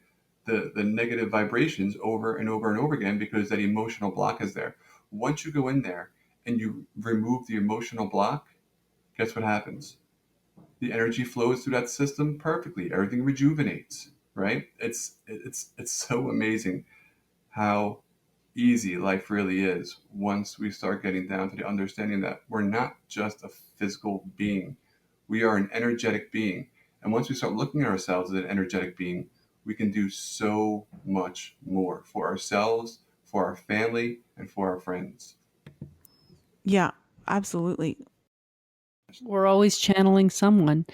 the negative vibrations over and over and over again because that emotional block is there. Once you go in there and you remove the emotional block, guess what happens? The energy flows through that system perfectly. Everything rejuvenates, right? It's so amazing how easy life really is once we start getting down to the understanding that we're not just a physical being. We are an energetic being. And once we start looking at ourselves as an energetic being, we can do so much more for ourselves, for our family, and for our friends. Yeah, absolutely. We're always channeling someone.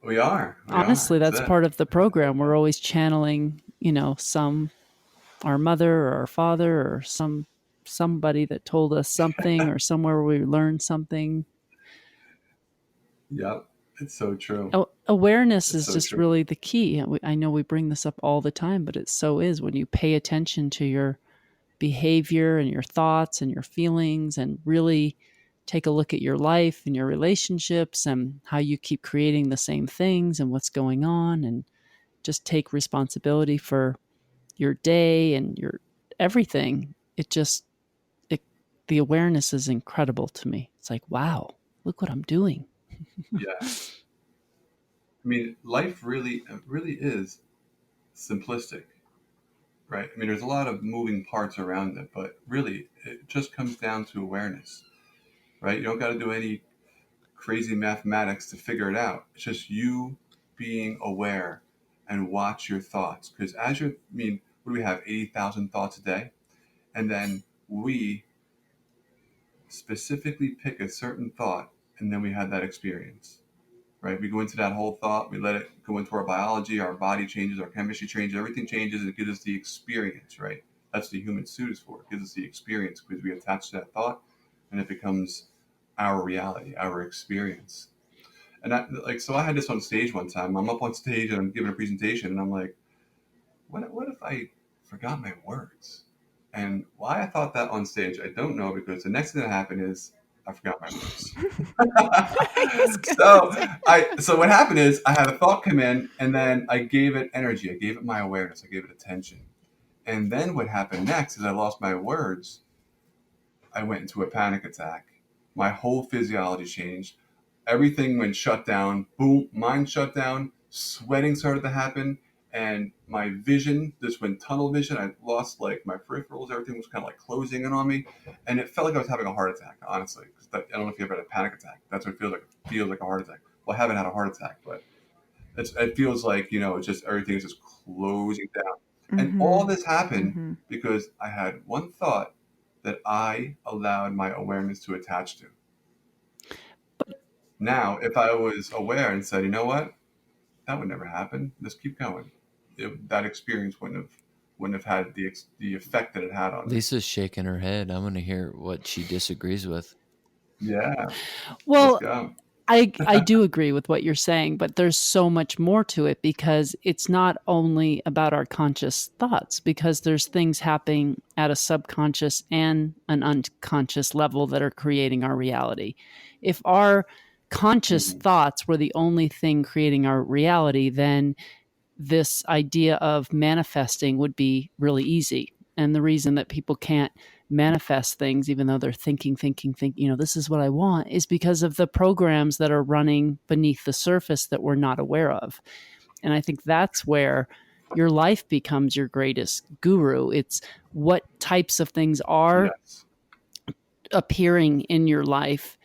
We are. Honestly, that's it. part of the program. We're always channeling, our mother or our father or somebody that told us something or somewhere where we learned something. Yep. It's so true. Awareness It's is so just true. really the key. I know we bring this up all the time, but it so is when you pay attention to your behavior and your thoughts and your feelings and really take a look at your life and your relationships and how you keep creating the same things and what's going on, and just take responsibility for your day and your everything. The awareness is incredible to me. It's like, wow, look what I'm doing. Yeah. I mean, life really is simplistic, right? I mean, there's a lot of moving parts around it, but really, it just comes down to awareness, right? You don't got to do any crazy mathematics to figure it out. It's just you being aware and watch your thoughts. Because what do we have? 80,000 thoughts a day. And then we specifically pick a certain thought and then we have that experience, right? We go into that whole thought, we let it go into our biology, our body changes, our chemistry changes, everything changes, and it gives us the experience, right? That's what the human suit is for. It gives us the experience because we attach to that thought and it becomes our reality, our experience. And so I had this on stage one time. I'm up on stage and I'm giving a presentation, and I'm like, what if I forgot my words? And why I thought that on stage, I don't know, because the next thing that happened is I forgot my words. So what happened is I had a thought come in, and then I gave it energy. I gave it my awareness. I gave it attention. And then what happened next is I lost my words. I went into a panic attack. My whole physiology changed. Everything went shut down. Boom, mind shut down. Sweating started to happen, and my vision just went tunnel vision. I lost like my peripherals. Everything was kind of like closing in on me, and it felt like I was having a heart attack. Honestly, I don't know if you ever had a panic attack. That's what it feels like. It feels like a heart attack. Well, I haven't had a heart attack, but it feels like it's just everything is just closing down. And all this happened because I had one thought that I allowed my awareness to attach to. Now, if I was aware and said, you know what, that would never happen, just keep going, that experience wouldn't have wouldn't have had the effect that it had on me. Lisa's shaking her head. I'm going to hear what she disagrees with. Yeah, let's Well, go. I do agree with what you're saying, but there's so much more to it because it's not only about our conscious thoughts, because there's things happening at a subconscious and an unconscious level that are creating our reality. If our conscious Mhm. thoughts were the only thing creating our reality, then this idea of manifesting would be really easy. And the reason that people can't manifest things, even though they're thinking, this is what I want, is because of the programs that are running beneath the surface that we're not aware of. And I think that's where your life becomes your greatest guru. It's what types of things are Yes. appearing in your life.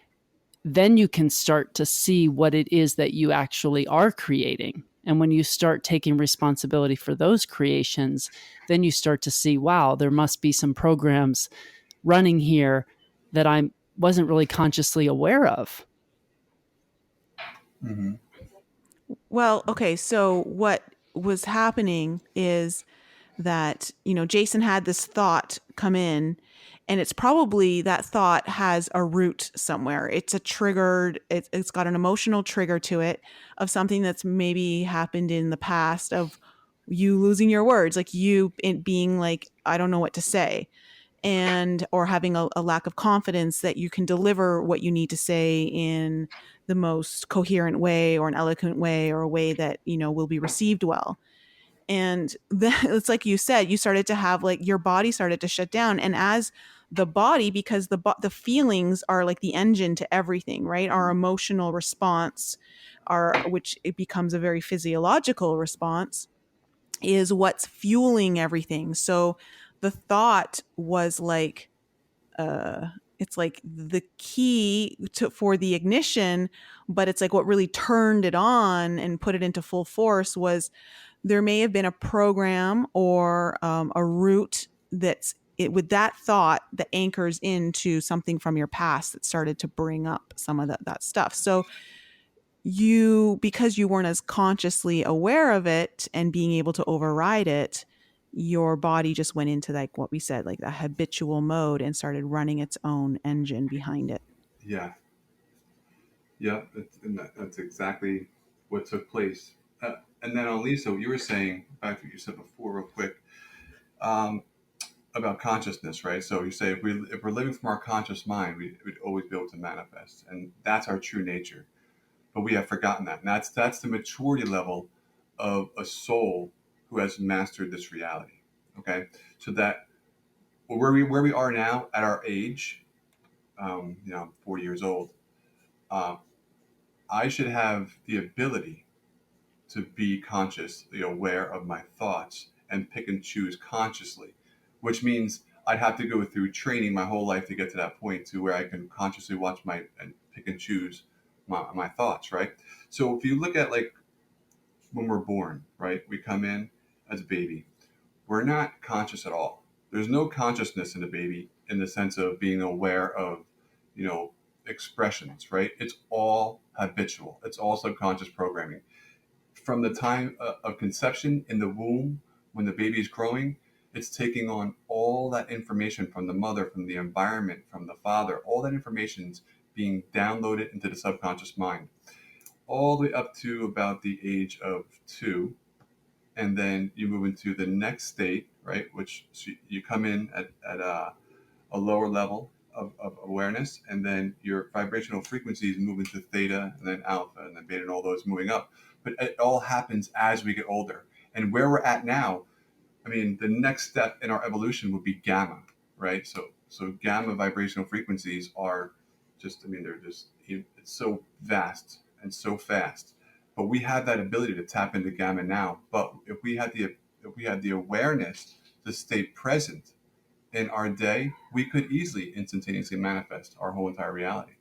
Then you can start to see what it is that you actually are creating. And when you start taking responsibility for those creations, then you start to see, wow, there must be some programs running here that I wasn't really consciously aware of. Hmm. Well, okay, so what was happening is that, Jason had this thought come in, and it's probably that thought has a root somewhere. It's a triggered, it's got an emotional trigger to it of something that's maybe happened in the past, of you losing your words, like you being like, I don't know what to say, and or having a lack of confidence that you can deliver what you need to say in the most coherent way, or an eloquent way, or a way that will be received well. And then it's like you said, you started to have, like, your body started to shut down. And as the body, because the feelings are like the engine to everything, right? Our emotional response, which it becomes a very physiological response, is what's fueling everything. So the thought was like, it's like the key for the ignition, but it's like what really turned it on and put it into full force was, there may have been a program or a root that's it with that thought that anchors into something from your past that started to bring up some of that stuff. So because you weren't as consciously aware of it and being able to override it, your body just went into, like what we said, like a habitual mode, and started running its own engine behind it. Yeah. Yeah. That's exactly what took place. And then, Lisa, what you were saying, back to what you said before, real quick, um, about consciousness, right? So you say if we're living from our conscious mind, we'd always be able to manifest, and that's our true nature. But we have forgotten that, and that's the maturity level of a soul who has mastered this reality. Okay, so that where we are now at our age, I'm 40 years old. Uh, I should have the ability to be consciously aware of my thoughts and pick and choose consciously, which means I'd have to go through training my whole life to get to that point to where I can consciously watch and pick and choose my thoughts, right? So if you look at, like, when we're born, right, we come in as a baby, we're not conscious at all. There's no consciousness in a baby in the sense of being aware of, you know, expressions, right? It's all habitual. It's all subconscious programming from the time of conception in the womb, when the baby is growing. It's taking on all that information from the mother, from the environment, from the father. All that information's being downloaded into the subconscious mind, all the way up to about the age of 2, and then you move into the next state, right? Which, so you come in at a lower level of awareness, and then your vibrational frequencies move into theta, and then alpha, and then beta, and all those moving up. But it all happens as we get older. And where we're at now, I mean, the next step in our evolution would be gamma, right? So gamma vibrational frequencies are just, I mean, they're just, it's so vast and so fast. But we have that ability to tap into gamma now. But if we had the awareness to stay present in our day, we could easily instantaneously manifest our whole entire reality.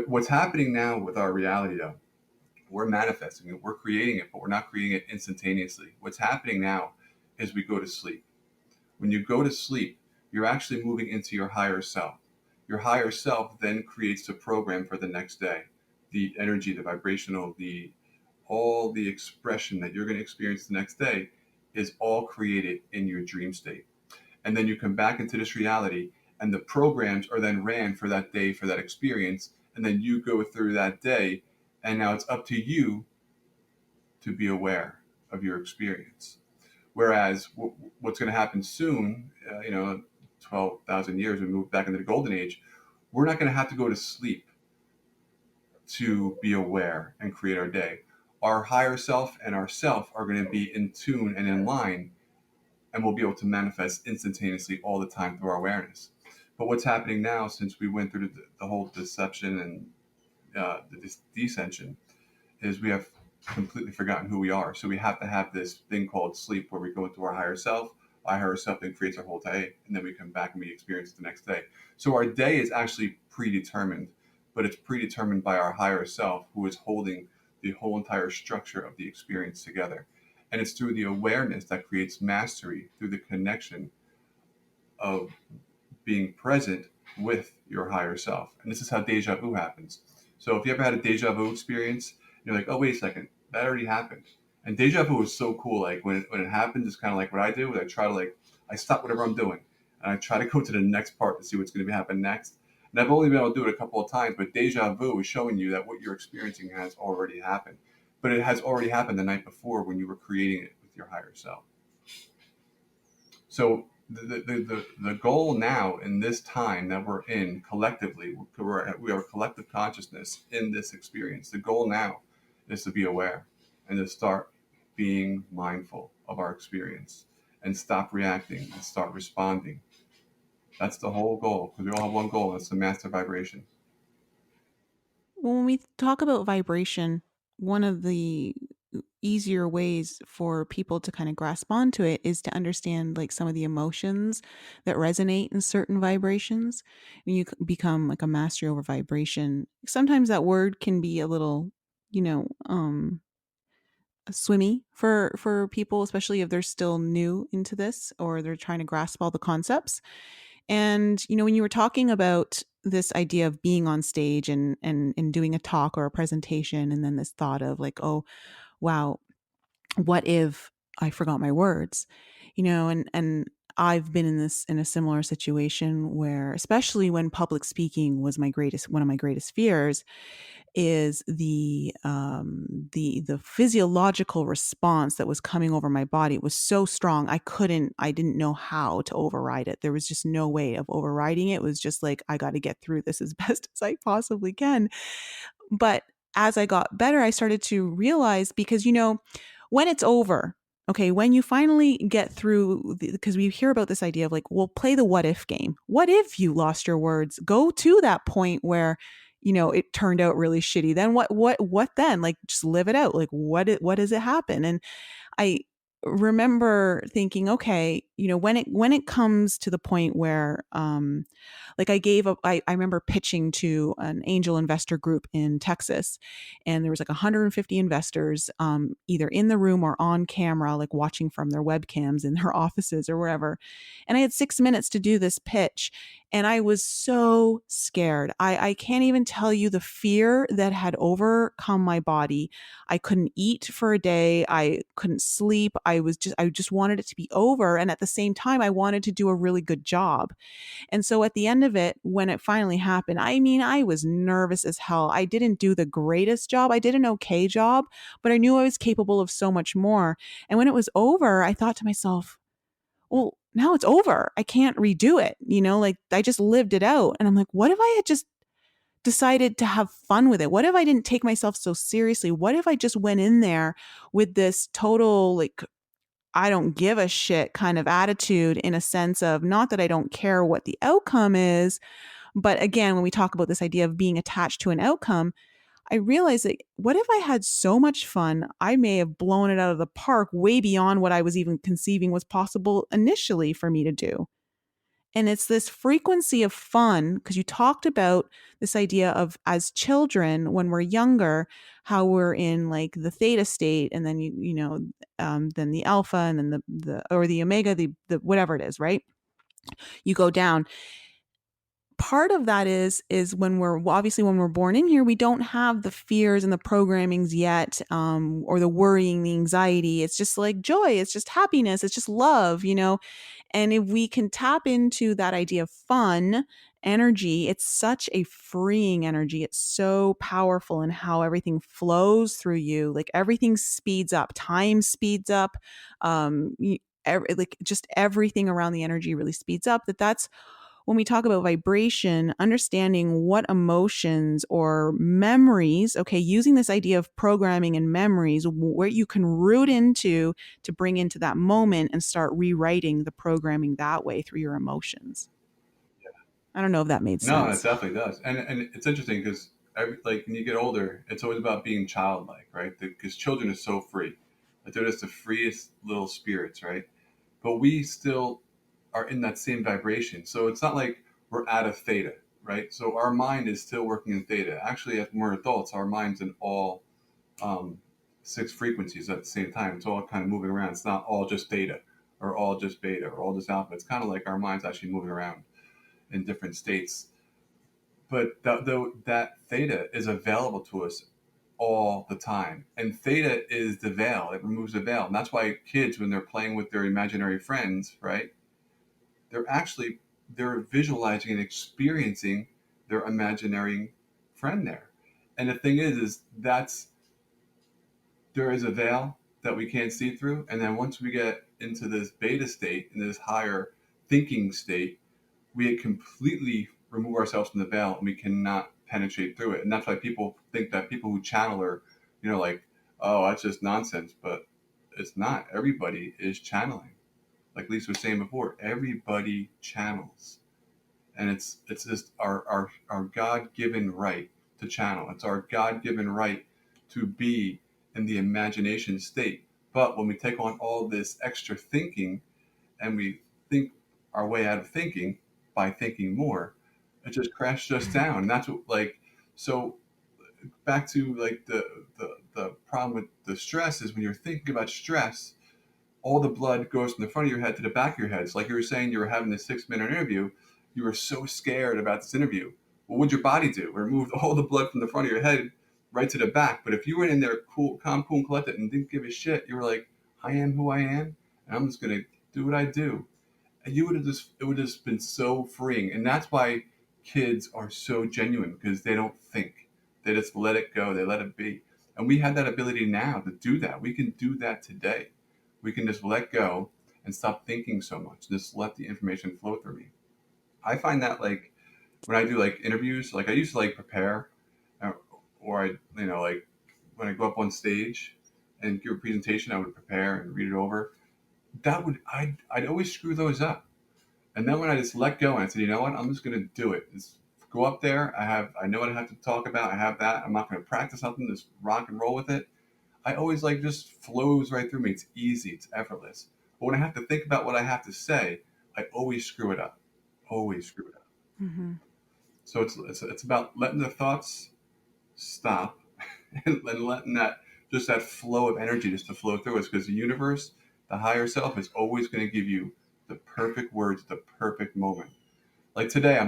What's happening now with our reality, though, we're manifesting it, we're creating it, but we're not creating it instantaneously. What's happening now is we go to sleep. When you go to sleep, you're actually moving into your higher self. Your higher self then creates the program for the next day, the energy, the vibrational, the all the expression that you're going to experience the next day is all created in your dream state. And then you come back into this reality, and the programs are then ran for that day, for that experience. And then you go through that day, and now it's up to you to be aware of your experience. Whereas what's going to happen soon, 12,000 years, we move back into the golden age, we're not going to have to go to sleep to be aware and create our day. Our higher self and our self are going to be in tune and in line, and we'll be able to manifest instantaneously all the time through our awareness. But what's happening now, since we went through the whole deception and the descension, is we have completely forgotten who we are. So we have to have this thing called sleep, where we go into our higher self. Our higher self then creates our whole day, and then we come back and we experience it the next day. So our day is actually predetermined, but it's predetermined by our higher self, who is holding the whole entire structure of the experience together. And it's through the awareness that creates mastery, through the connection of being present with your higher self. And this is how deja vu happens. So if you ever had a deja vu experience, you're like, oh, wait a second, that already happened. And deja vu is so cool. Like when it happens, it's kind of like what I do. I try to I stop whatever I'm doing, and I try to go to the next part to see what's going to happen next. And I've only been able to do it a couple of times, but deja vu is showing you that what you're experiencing has already happened. But it has already happened the night before when you were creating it with your higher self. So the goal now in this time that we're in collectively, we are a collective consciousness in this experience. The goal now is to be aware and to start being mindful of our experience and stop reacting and start responding. That's the whole goal, because we all have one goal, and it's to master vibration. When we talk about vibration, one of the easier ways for people to kind of grasp onto it is to understand like some of the emotions that resonate in certain vibrations. When you become like a master over vibration, sometimes that word can be a little, swimmy for people, especially if they're still new into this or they're trying to grasp all the concepts. And when you were talking about this idea of being on stage and doing a talk or a presentation, and then this thought of like, oh wow, what if I forgot my words? And I've been in a similar situation where, especially when public speaking was one of my greatest fears, is the physiological response that was coming over my body was so strong. I didn't know how to override it. There was just no way of overriding it. It was just like, I got to get through this as best as I possibly can. But as I got better, I started to realize, because, when it's over, okay, when you finally get through, because we hear about this idea of like, we'll play the what if game. What if you lost your words? Go to that point where, it turned out really shitty. Then what then? Like, just live it out. Like, what does it happen? And I remember thinking, okay, when it comes to the point where, like I remember pitching to an angel investor group in Texas, and there was like 150 investors, either in the room or on camera, like watching from their webcams in their offices or wherever. And I had 6 minutes to do this pitch. And I was so scared. I can't even tell you the fear that had overcome my body. I couldn't eat for a day. I couldn't sleep. I just wanted it to be over. And at the same time, I wanted to do a really good job. And so at the end of it, when it finally happened, I was nervous as hell. I didn't do the greatest job. I did an okay job, but I knew I was capable of so much more. And when it was over, I thought to myself, well, now it's over. I can't redo it. Like I just lived it out. And I'm like, what if I had just decided to have fun with it? What if I didn't take myself so seriously? What if I just went in there with this total, like, I don't give a shit kind of attitude, in a sense of, not that I don't care what the outcome is, but again, when we talk about this idea of being attached to an outcome, I realized that what if I had so much fun, I may have blown it out of the park way beyond what I was even conceiving was possible initially for me to do. And it's this frequency of fun, because you talked about this idea of, as children, when we're younger, how we're in like the theta state, and then then the alpha, and then the or the omega, the whatever it is, right? You go down. part of that is when we're born in here, we don't have the fears and the programmings yet, or the worrying, the anxiety. It's just like joy, it's just happiness, it's just love, and if we can tap into that idea of fun energy, it's such a freeing energy. It's so powerful in how everything flows through you. Like everything speeds up, time speeds up, like just everything around the energy really speeds up. That's when we talk about vibration, understanding what emotions or memories, okay, using this idea of programming and memories, where you can root into to bring into that moment and start rewriting the programming that way through your emotions. I don't know if that made No, it sense. definitely does. And it's interesting because like when you get older, it's always about being childlike, right? Because children are so free. Like they're just the freest little spirits, right? But we still are in that same vibration. So it's not like we're out of theta, right? So our mind is still working in theta. Actually, as we're adults, our mind's in all um, six frequencies at the same time. It's all kind of moving around. It's not all just theta or all just beta or all just alpha. It's kind of like our mind's actually moving around in different states. But that theta is available to us all the time. And theta is the veil. It removes the veil. And that's why kids, when they're playing with their imaginary friends, right, they're visualizing and experiencing their imaginary friend there. And the thing is that's there is a veil that we can't see through. And then once we get into this beta state, in this higher thinking state, we completely remove ourselves from the veil and we cannot penetrate through it. And that's why people think that people who channel are, like, oh, that's just nonsense. But it's not. Everybody is channeling. Like Lisa was saying before, everybody channels. And it's just our God given right to channel. It's our God given right to be in the imagination state. But when we take on all this extra thinking and we think our way out of thinking by thinking more, it just crashes us down. And that's what, like, so back to like the problem with the stress is when you're thinking about stress, all the blood goes from the front of your head to the back of your head. It's like you were saying you were having this 6-minute interview. You were so scared about this interview. What would your body do? It removed all the blood from the front of your head right to the back. But if you were in there cool, calm, cool, and collected and didn't give a shit, you were like, I am who I am, and I'm just going to do what I do. And it would have just been so freeing. And that's why kids are so genuine, because they don't think. They just let it go. They let it be. And we have that ability now to do that. We can do that today. We can just let go and stop thinking so much. Just let the information flow through me. I find that like when I do like interviews, like I used to like prepare, uh, or like when I go up on stage and give a presentation, I would prepare and read it over. I'd always screw those up. And then when I just let go and I said, you know what, I'm just going to do it. Just go up there. I know what I have to talk about. I have that. I'm not going to practice something. Just rock and roll with it. I always like just flows right through me. It's easy. It's effortless. But when I have to think about what I have to say, I always screw it up. Always screw it up. Mm-hmm. So it's about letting the thoughts stop and letting that flow of energy just to flow through us, because the universe, the higher self, is always going to give you the perfect words, the perfect moment. Like today,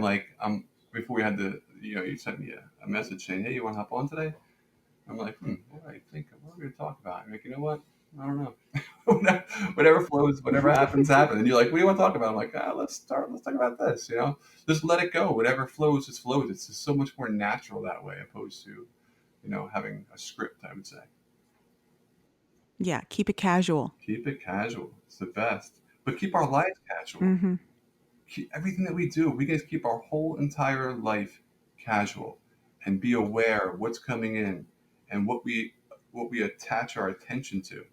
before we had you sent me a message saying, hey, you want to hop on today? I'm like, what do I think? What are we going to talk about? I'm like, you know what? I don't know. Whatever flows, whatever happens, happens. And you're like, what do you want to talk about? I'm like, let's talk about this, Just let it go. Whatever flows, just flows. It's just so much more natural that way, opposed to, having a script, I would say. Yeah, keep it casual. Keep it casual. It's the best. But keep our lives casual. Mm-hmm. Keep everything that we do. We can keep our whole entire life casual and be aware of what's coming in and what we attach our attention to.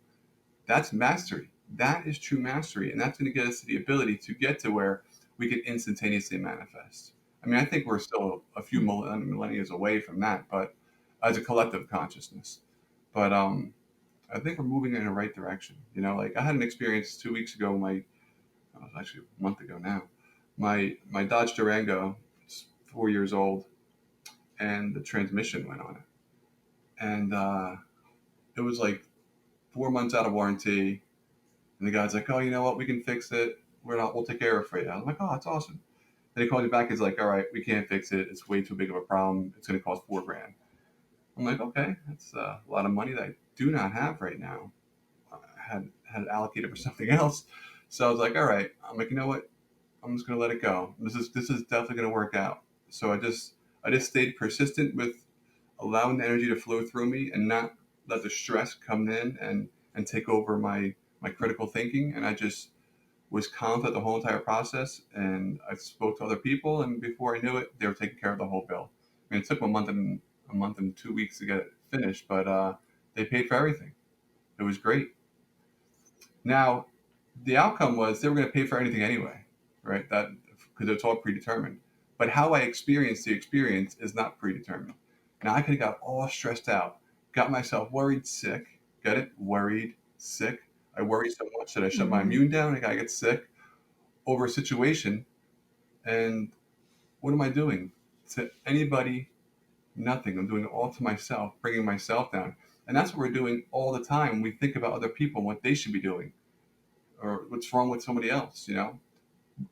That's mastery. That is true mastery. And that's going to get us to the ability to get to where we can instantaneously manifest. I mean, I think we're still a few millennia away from that, but as a collective consciousness. But I think we're moving in the right direction. Like I had an experience 2 weeks ago. Actually a month ago now. My Dodge Durango is 4 years old, and the transmission went on it, and it was like 4 months out of warranty. And the guy's like, "Oh, you know what? We can fix it. We'll take care of it for you." I'm like, "Oh, that's awesome." And he called me back. He's like, all right, we can't fix it. It's way too big of a problem. It's going to cost $4,000. I'm like, okay, that's a lot of money that I do not have right now. I had allocated for something else. So I was like, all right. I'm like, you know what? I'm just going to let it go. This is definitely going to work out. So I just stayed persistent with allowing the energy to flow through me and not let the stress come in and take over my critical thinking. And I just was calm throughout the whole entire process. And I spoke to other people, and before I knew it, they were taking care of the whole bill. I mean, it took them a month and 2 weeks to get it finished, but they paid for everything. It was great. Now, the outcome was they were going to pay for anything anyway, right? That because it's all predetermined. But how I experienced the experience is not predetermined. Now, I could have got all stressed out, got myself worried, sick. Get it? Worried, sick. I worry so much that I shut my immune down. I get sick over a situation. And what am I doing to anybody? Nothing. I'm doing it all to myself, bringing myself down. And that's what we're doing all the time when we think about other people and what they should be doing or what's wrong with somebody else. It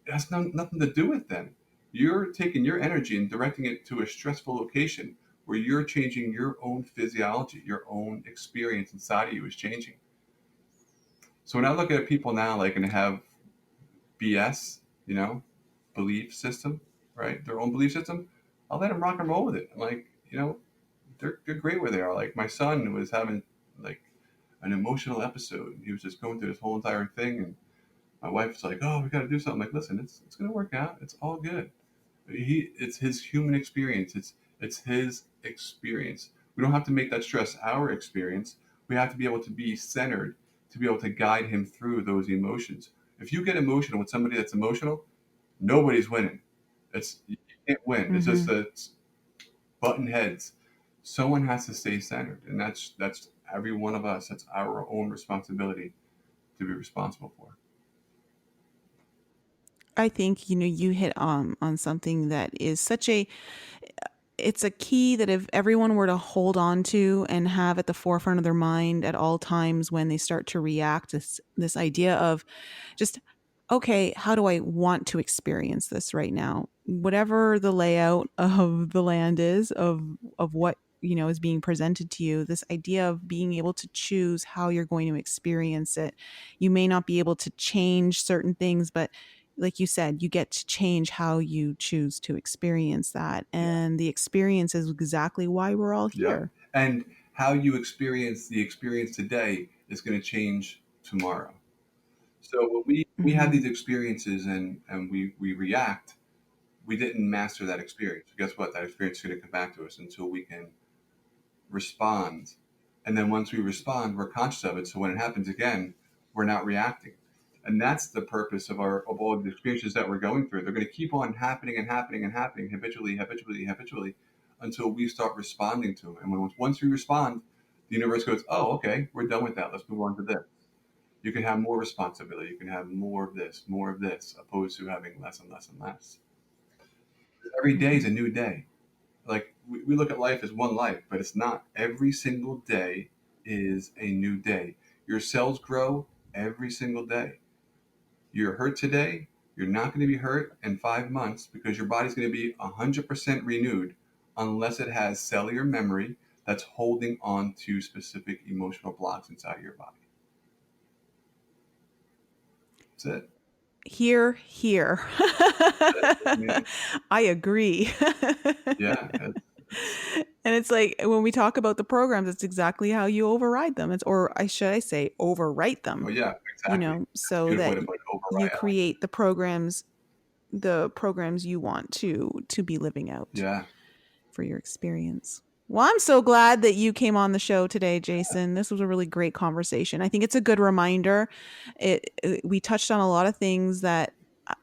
has nothing to do with them. You're taking your energy and directing it to a stressful location where you're changing your own physiology, your own experience inside of you is changing. So when I look at people now, like, and have BS, belief system, right? Their own belief system, I'll let them rock and roll with it. I'm like, they're great where they are. Like my son was having like an emotional episode. He was just going through this whole entire thing, and my wife's like, "Oh, we got to do something." I'm like, listen, it's gonna work out. It's all good. It's his human experience. It's his experience. We don't have to make that stress our experience. We have to be able to be centered to be able to guide him through those emotions. If you get emotional with somebody that's emotional, nobody's winning. You can't win. It's just it's button heads. Someone has to stay centered, and that's every one of us. That's our own responsibility to be responsible for. I think you hit on something that is it's a key that if everyone were to hold on to and have at the forefront of their mind at all times when they start to react, this idea of just, okay, how do I want to experience this right now? Whatever the layout of the land is, of what is being presented to you, this idea of being able to choose how you're going to experience it. You may not be able to change certain things, but like you said, you get to change how you choose to experience that. And the experience is exactly why we're all Yeah. here. And how you experience the experience today is going to change tomorrow. So when we have these experiences and we react, we didn't master that experience. Guess what? That experience is going to come back to us until we can respond. And then once we respond, we're conscious of it. So when it happens again, we're not reacting. And that's the purpose of all of the experiences that we're going through. They're going to keep on happening and happening and happening habitually until we start responding to them. And once we respond, the universe goes, oh, okay, we're done with that. Let's move on to this. You can have more responsibility. You can have more of this, opposed to having less and less and less. Every day is a new day. Like we look at life as one life, but it's not. Every single day is a new day. Your cells grow every single day. You're hurt today, you're not going to be hurt in 5 months because your body's going to be 100% renewed unless it has cellular memory that's holding on to specific emotional blocks inside of your body. That's it. Here. I agree. Yeah. And it's like when we talk about the programs, it's exactly how you override them. Or should I say overwrite them? Oh yeah, exactly. So that you create the programs you want to be living out. Yeah. For your experience. Well, I'm so glad that you came on the show today, Jason. This was a really great conversation. I think it's a good reminder. We touched on a lot of things that,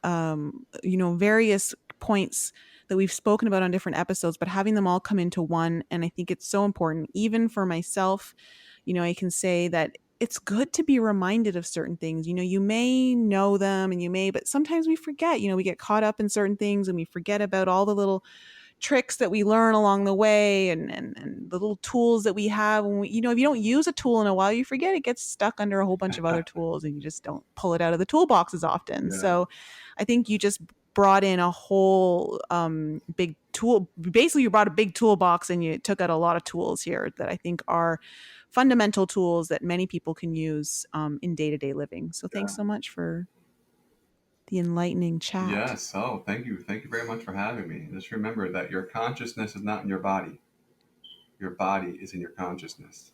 various points that we've spoken about on different episodes, but having them all come into one. And I think it's so important, even for myself. I can say that it's good to be reminded of certain things. You may know them but sometimes we forget. We get caught up in certain things and we forget about all the little tricks that we learn along the way and the little tools that we have. When if you don't use a tool in a while, you forget it gets stuck under a whole bunch of other tools and you just don't pull it out of the toolbox as often. Yeah. So I think you just brought in a whole big tool. Basically, you brought a big toolbox and you took out a lot of tools here that I think are fundamental tools that many people can use in day-to-day living. So thanks so much for the enlightening chat. Yes. Oh, thank you. Thank you very much for having me. Just remember that your consciousness is not in your body. Your body is in your consciousness.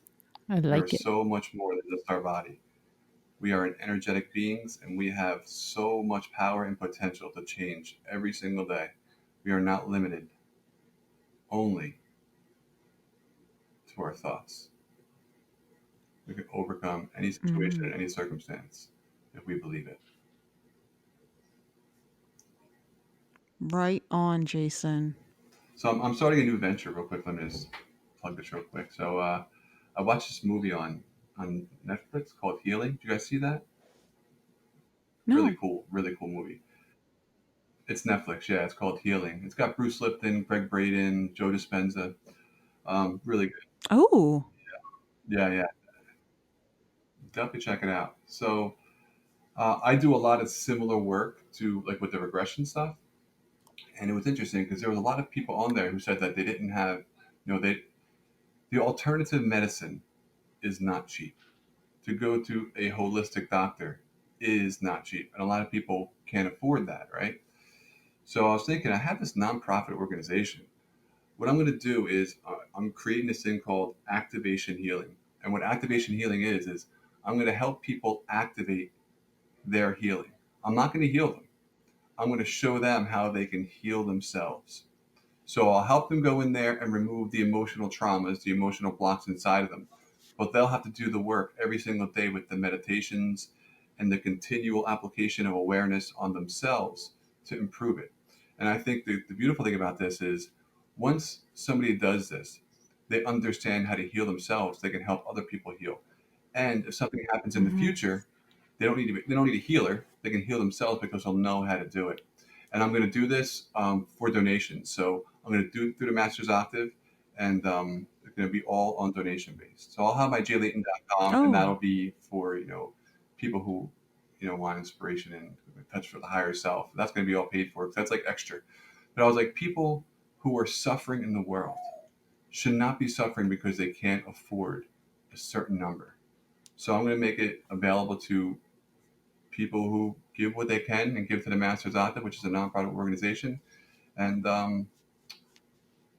I We are like it. so much more than just our body. We are an energetic beings, and we have so much power and potential to change every single day. We are not limited only to our thoughts. We can overcome any situation and any circumstance if we believe it. Right on, Jason. So I'm starting a new venture real quick. Let me just plug this real quick. So I watched this movie on Netflix called Healing. Did you guys see that? No. Really cool movie. It's Netflix, yeah. It's called Healing. It's got Bruce Lipton, Greg Braden, Joe Dispenza. Really good. Oh. Yeah. Definitely check it out. So I do a lot of similar work to like with the regression stuff, and it was interesting because there was a lot of people on there who said that they didn't have, the alternative medicine is not cheap. To go to a holistic doctor is not cheap, and a lot of people can't afford that, right? So I was thinking, I have this nonprofit organization. What I'm going to do is I'm creating this thing called activation healing. And what activation healing is I'm going to help people activate their healing. I'm not going to heal them. I'm going to show them how they can heal themselves. So I'll help them go in there and remove the emotional traumas, the emotional blocks inside of them. But they'll have to do the work every single day with the meditations and the continual application of awareness on themselves to improve it. And I think the beautiful thing about this is once somebody does this, they understand how to heal themselves. They can help other people heal. And if something happens in the future, they don't need a healer. They can heal themselves because they'll know how to do it. And I'm going to do this for donations. So I'm going to do it through the Master's Octave, and it's going to be all on donation based. So I'll have my jlayton.com, and that'll be for people who want inspiration and touch for the higher self. That's going to be all paid for because that's like extra. But I was like, people who are suffering in the world should not be suffering because they can't afford a certain number. So I'm going to make it available to people who give what they can and give to the Masters Octave, which is a nonprofit organization. And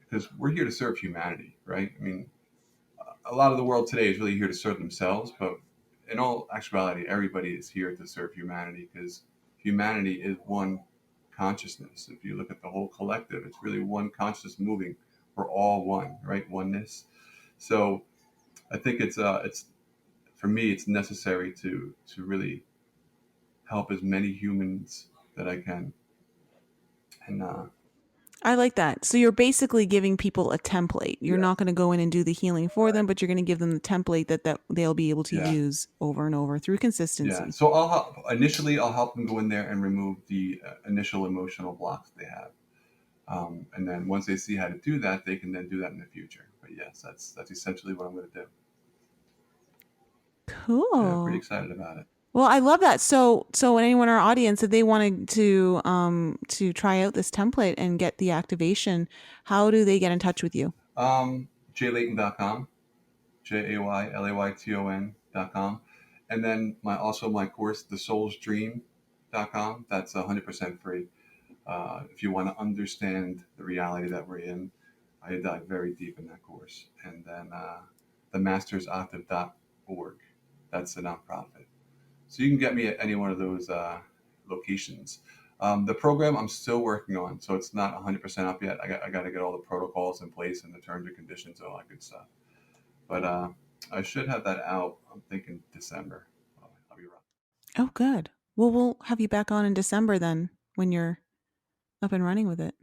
because we're here to serve humanity, right? I mean, a lot of the world today is really here to serve themselves, but in all actuality, everybody is here to serve humanity because humanity is one consciousness. If you look at the whole collective, it's really one consciousness moving. We're all one, right? Oneness. So I think it's for me, it's necessary to really help as many humans that I can. And I like that. So you're basically giving people a template. You're not going to go in and do the healing for them, but you're going to give them the template that they'll be able to use over and over through consistency. Yeah. So I'll help them go in there and remove the initial emotional blocks they have. And then once they see how to do that, they can then do that in the future. But yes, that's essentially what I'm going to do. Cool. Yeah, pretty excited about it. Well, I love that. So anyone in our audience, if they wanted to try out this template and get the activation, how do they get in touch with you? jlayton.com, JAYLAYTON.com. And then my course, thesoulsdream.com. That's 100% free. If you want to understand the reality that we're in, I dive very deep in that course. And then themastersoctave.org. That's the nonprofit. So you can get me at any one of those locations. The program I'm still working on, so it's not 100% up yet. I got to get all the protocols in place and the terms and conditions, all that good stuff. But I should have that out, I'm thinking December. I'll be right. Oh, good. Well, we'll have you back on in December then when you're up and running with it.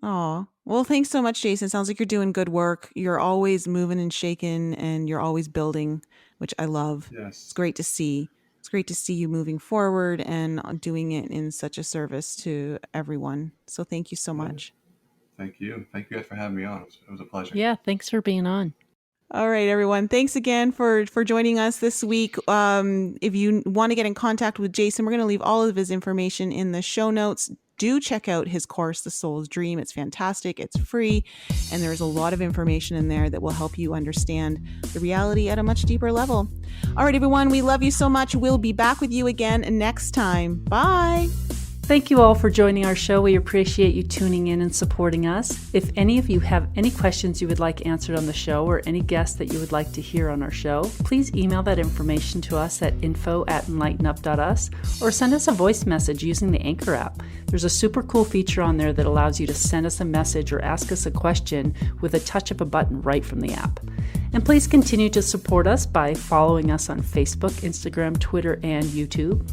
Oh, well, thanks so much, Jason. Sounds like you're doing good work. You're always moving and shaking and you're always building, which I love. Yes. It's great to see. It's great to see you moving forward and doing it in such a service to everyone. So thank you so much. Thank you. Thank you guys for having me on. It was a pleasure. Yeah, thanks for being on. All right, everyone. Thanks again for joining us this week. If you want to get in contact with Jason, we're going to leave all of his information in the show notes. Do check out his course, The Soul's Dream. It's fantastic. It's free. And there's a lot of information in there that will help you understand the reality at a much deeper level. All right, everyone. We love you so much. We'll be back with you again next time. Bye. Thank you all for joining our show. We appreciate you tuning in and supporting us. If any of you have any questions you would like answered on the show or any guests that you would like to hear on our show, please email that information to us at info@enlightenup.us or send us a voice message using the Anchor app. There's a super cool feature on there that allows you to send us a message or ask us a question with a touch of a button right from the app. And please continue to support us by following us on Facebook, Instagram, Twitter, and YouTube.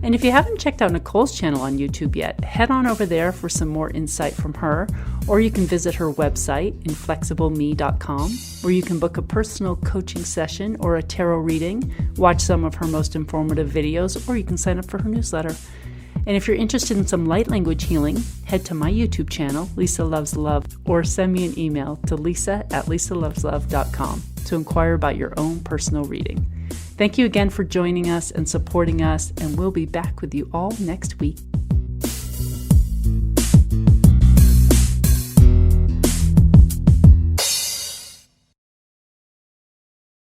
And if you haven't checked out Nicole's channel on YouTube yet, head on over there for some more insight from her, or you can visit her website, inflexibleme.com, where you can book a personal coaching session or a tarot reading, watch some of her most informative videos, or you can sign up for her newsletter. And if you're interested in some light language healing, head to my YouTube channel, Lisa Loves Love, or send me an email to lisa@lisaloveslove.com to inquire about your own personal reading. Thank you again for joining us and supporting us, and we'll be back with you all next week.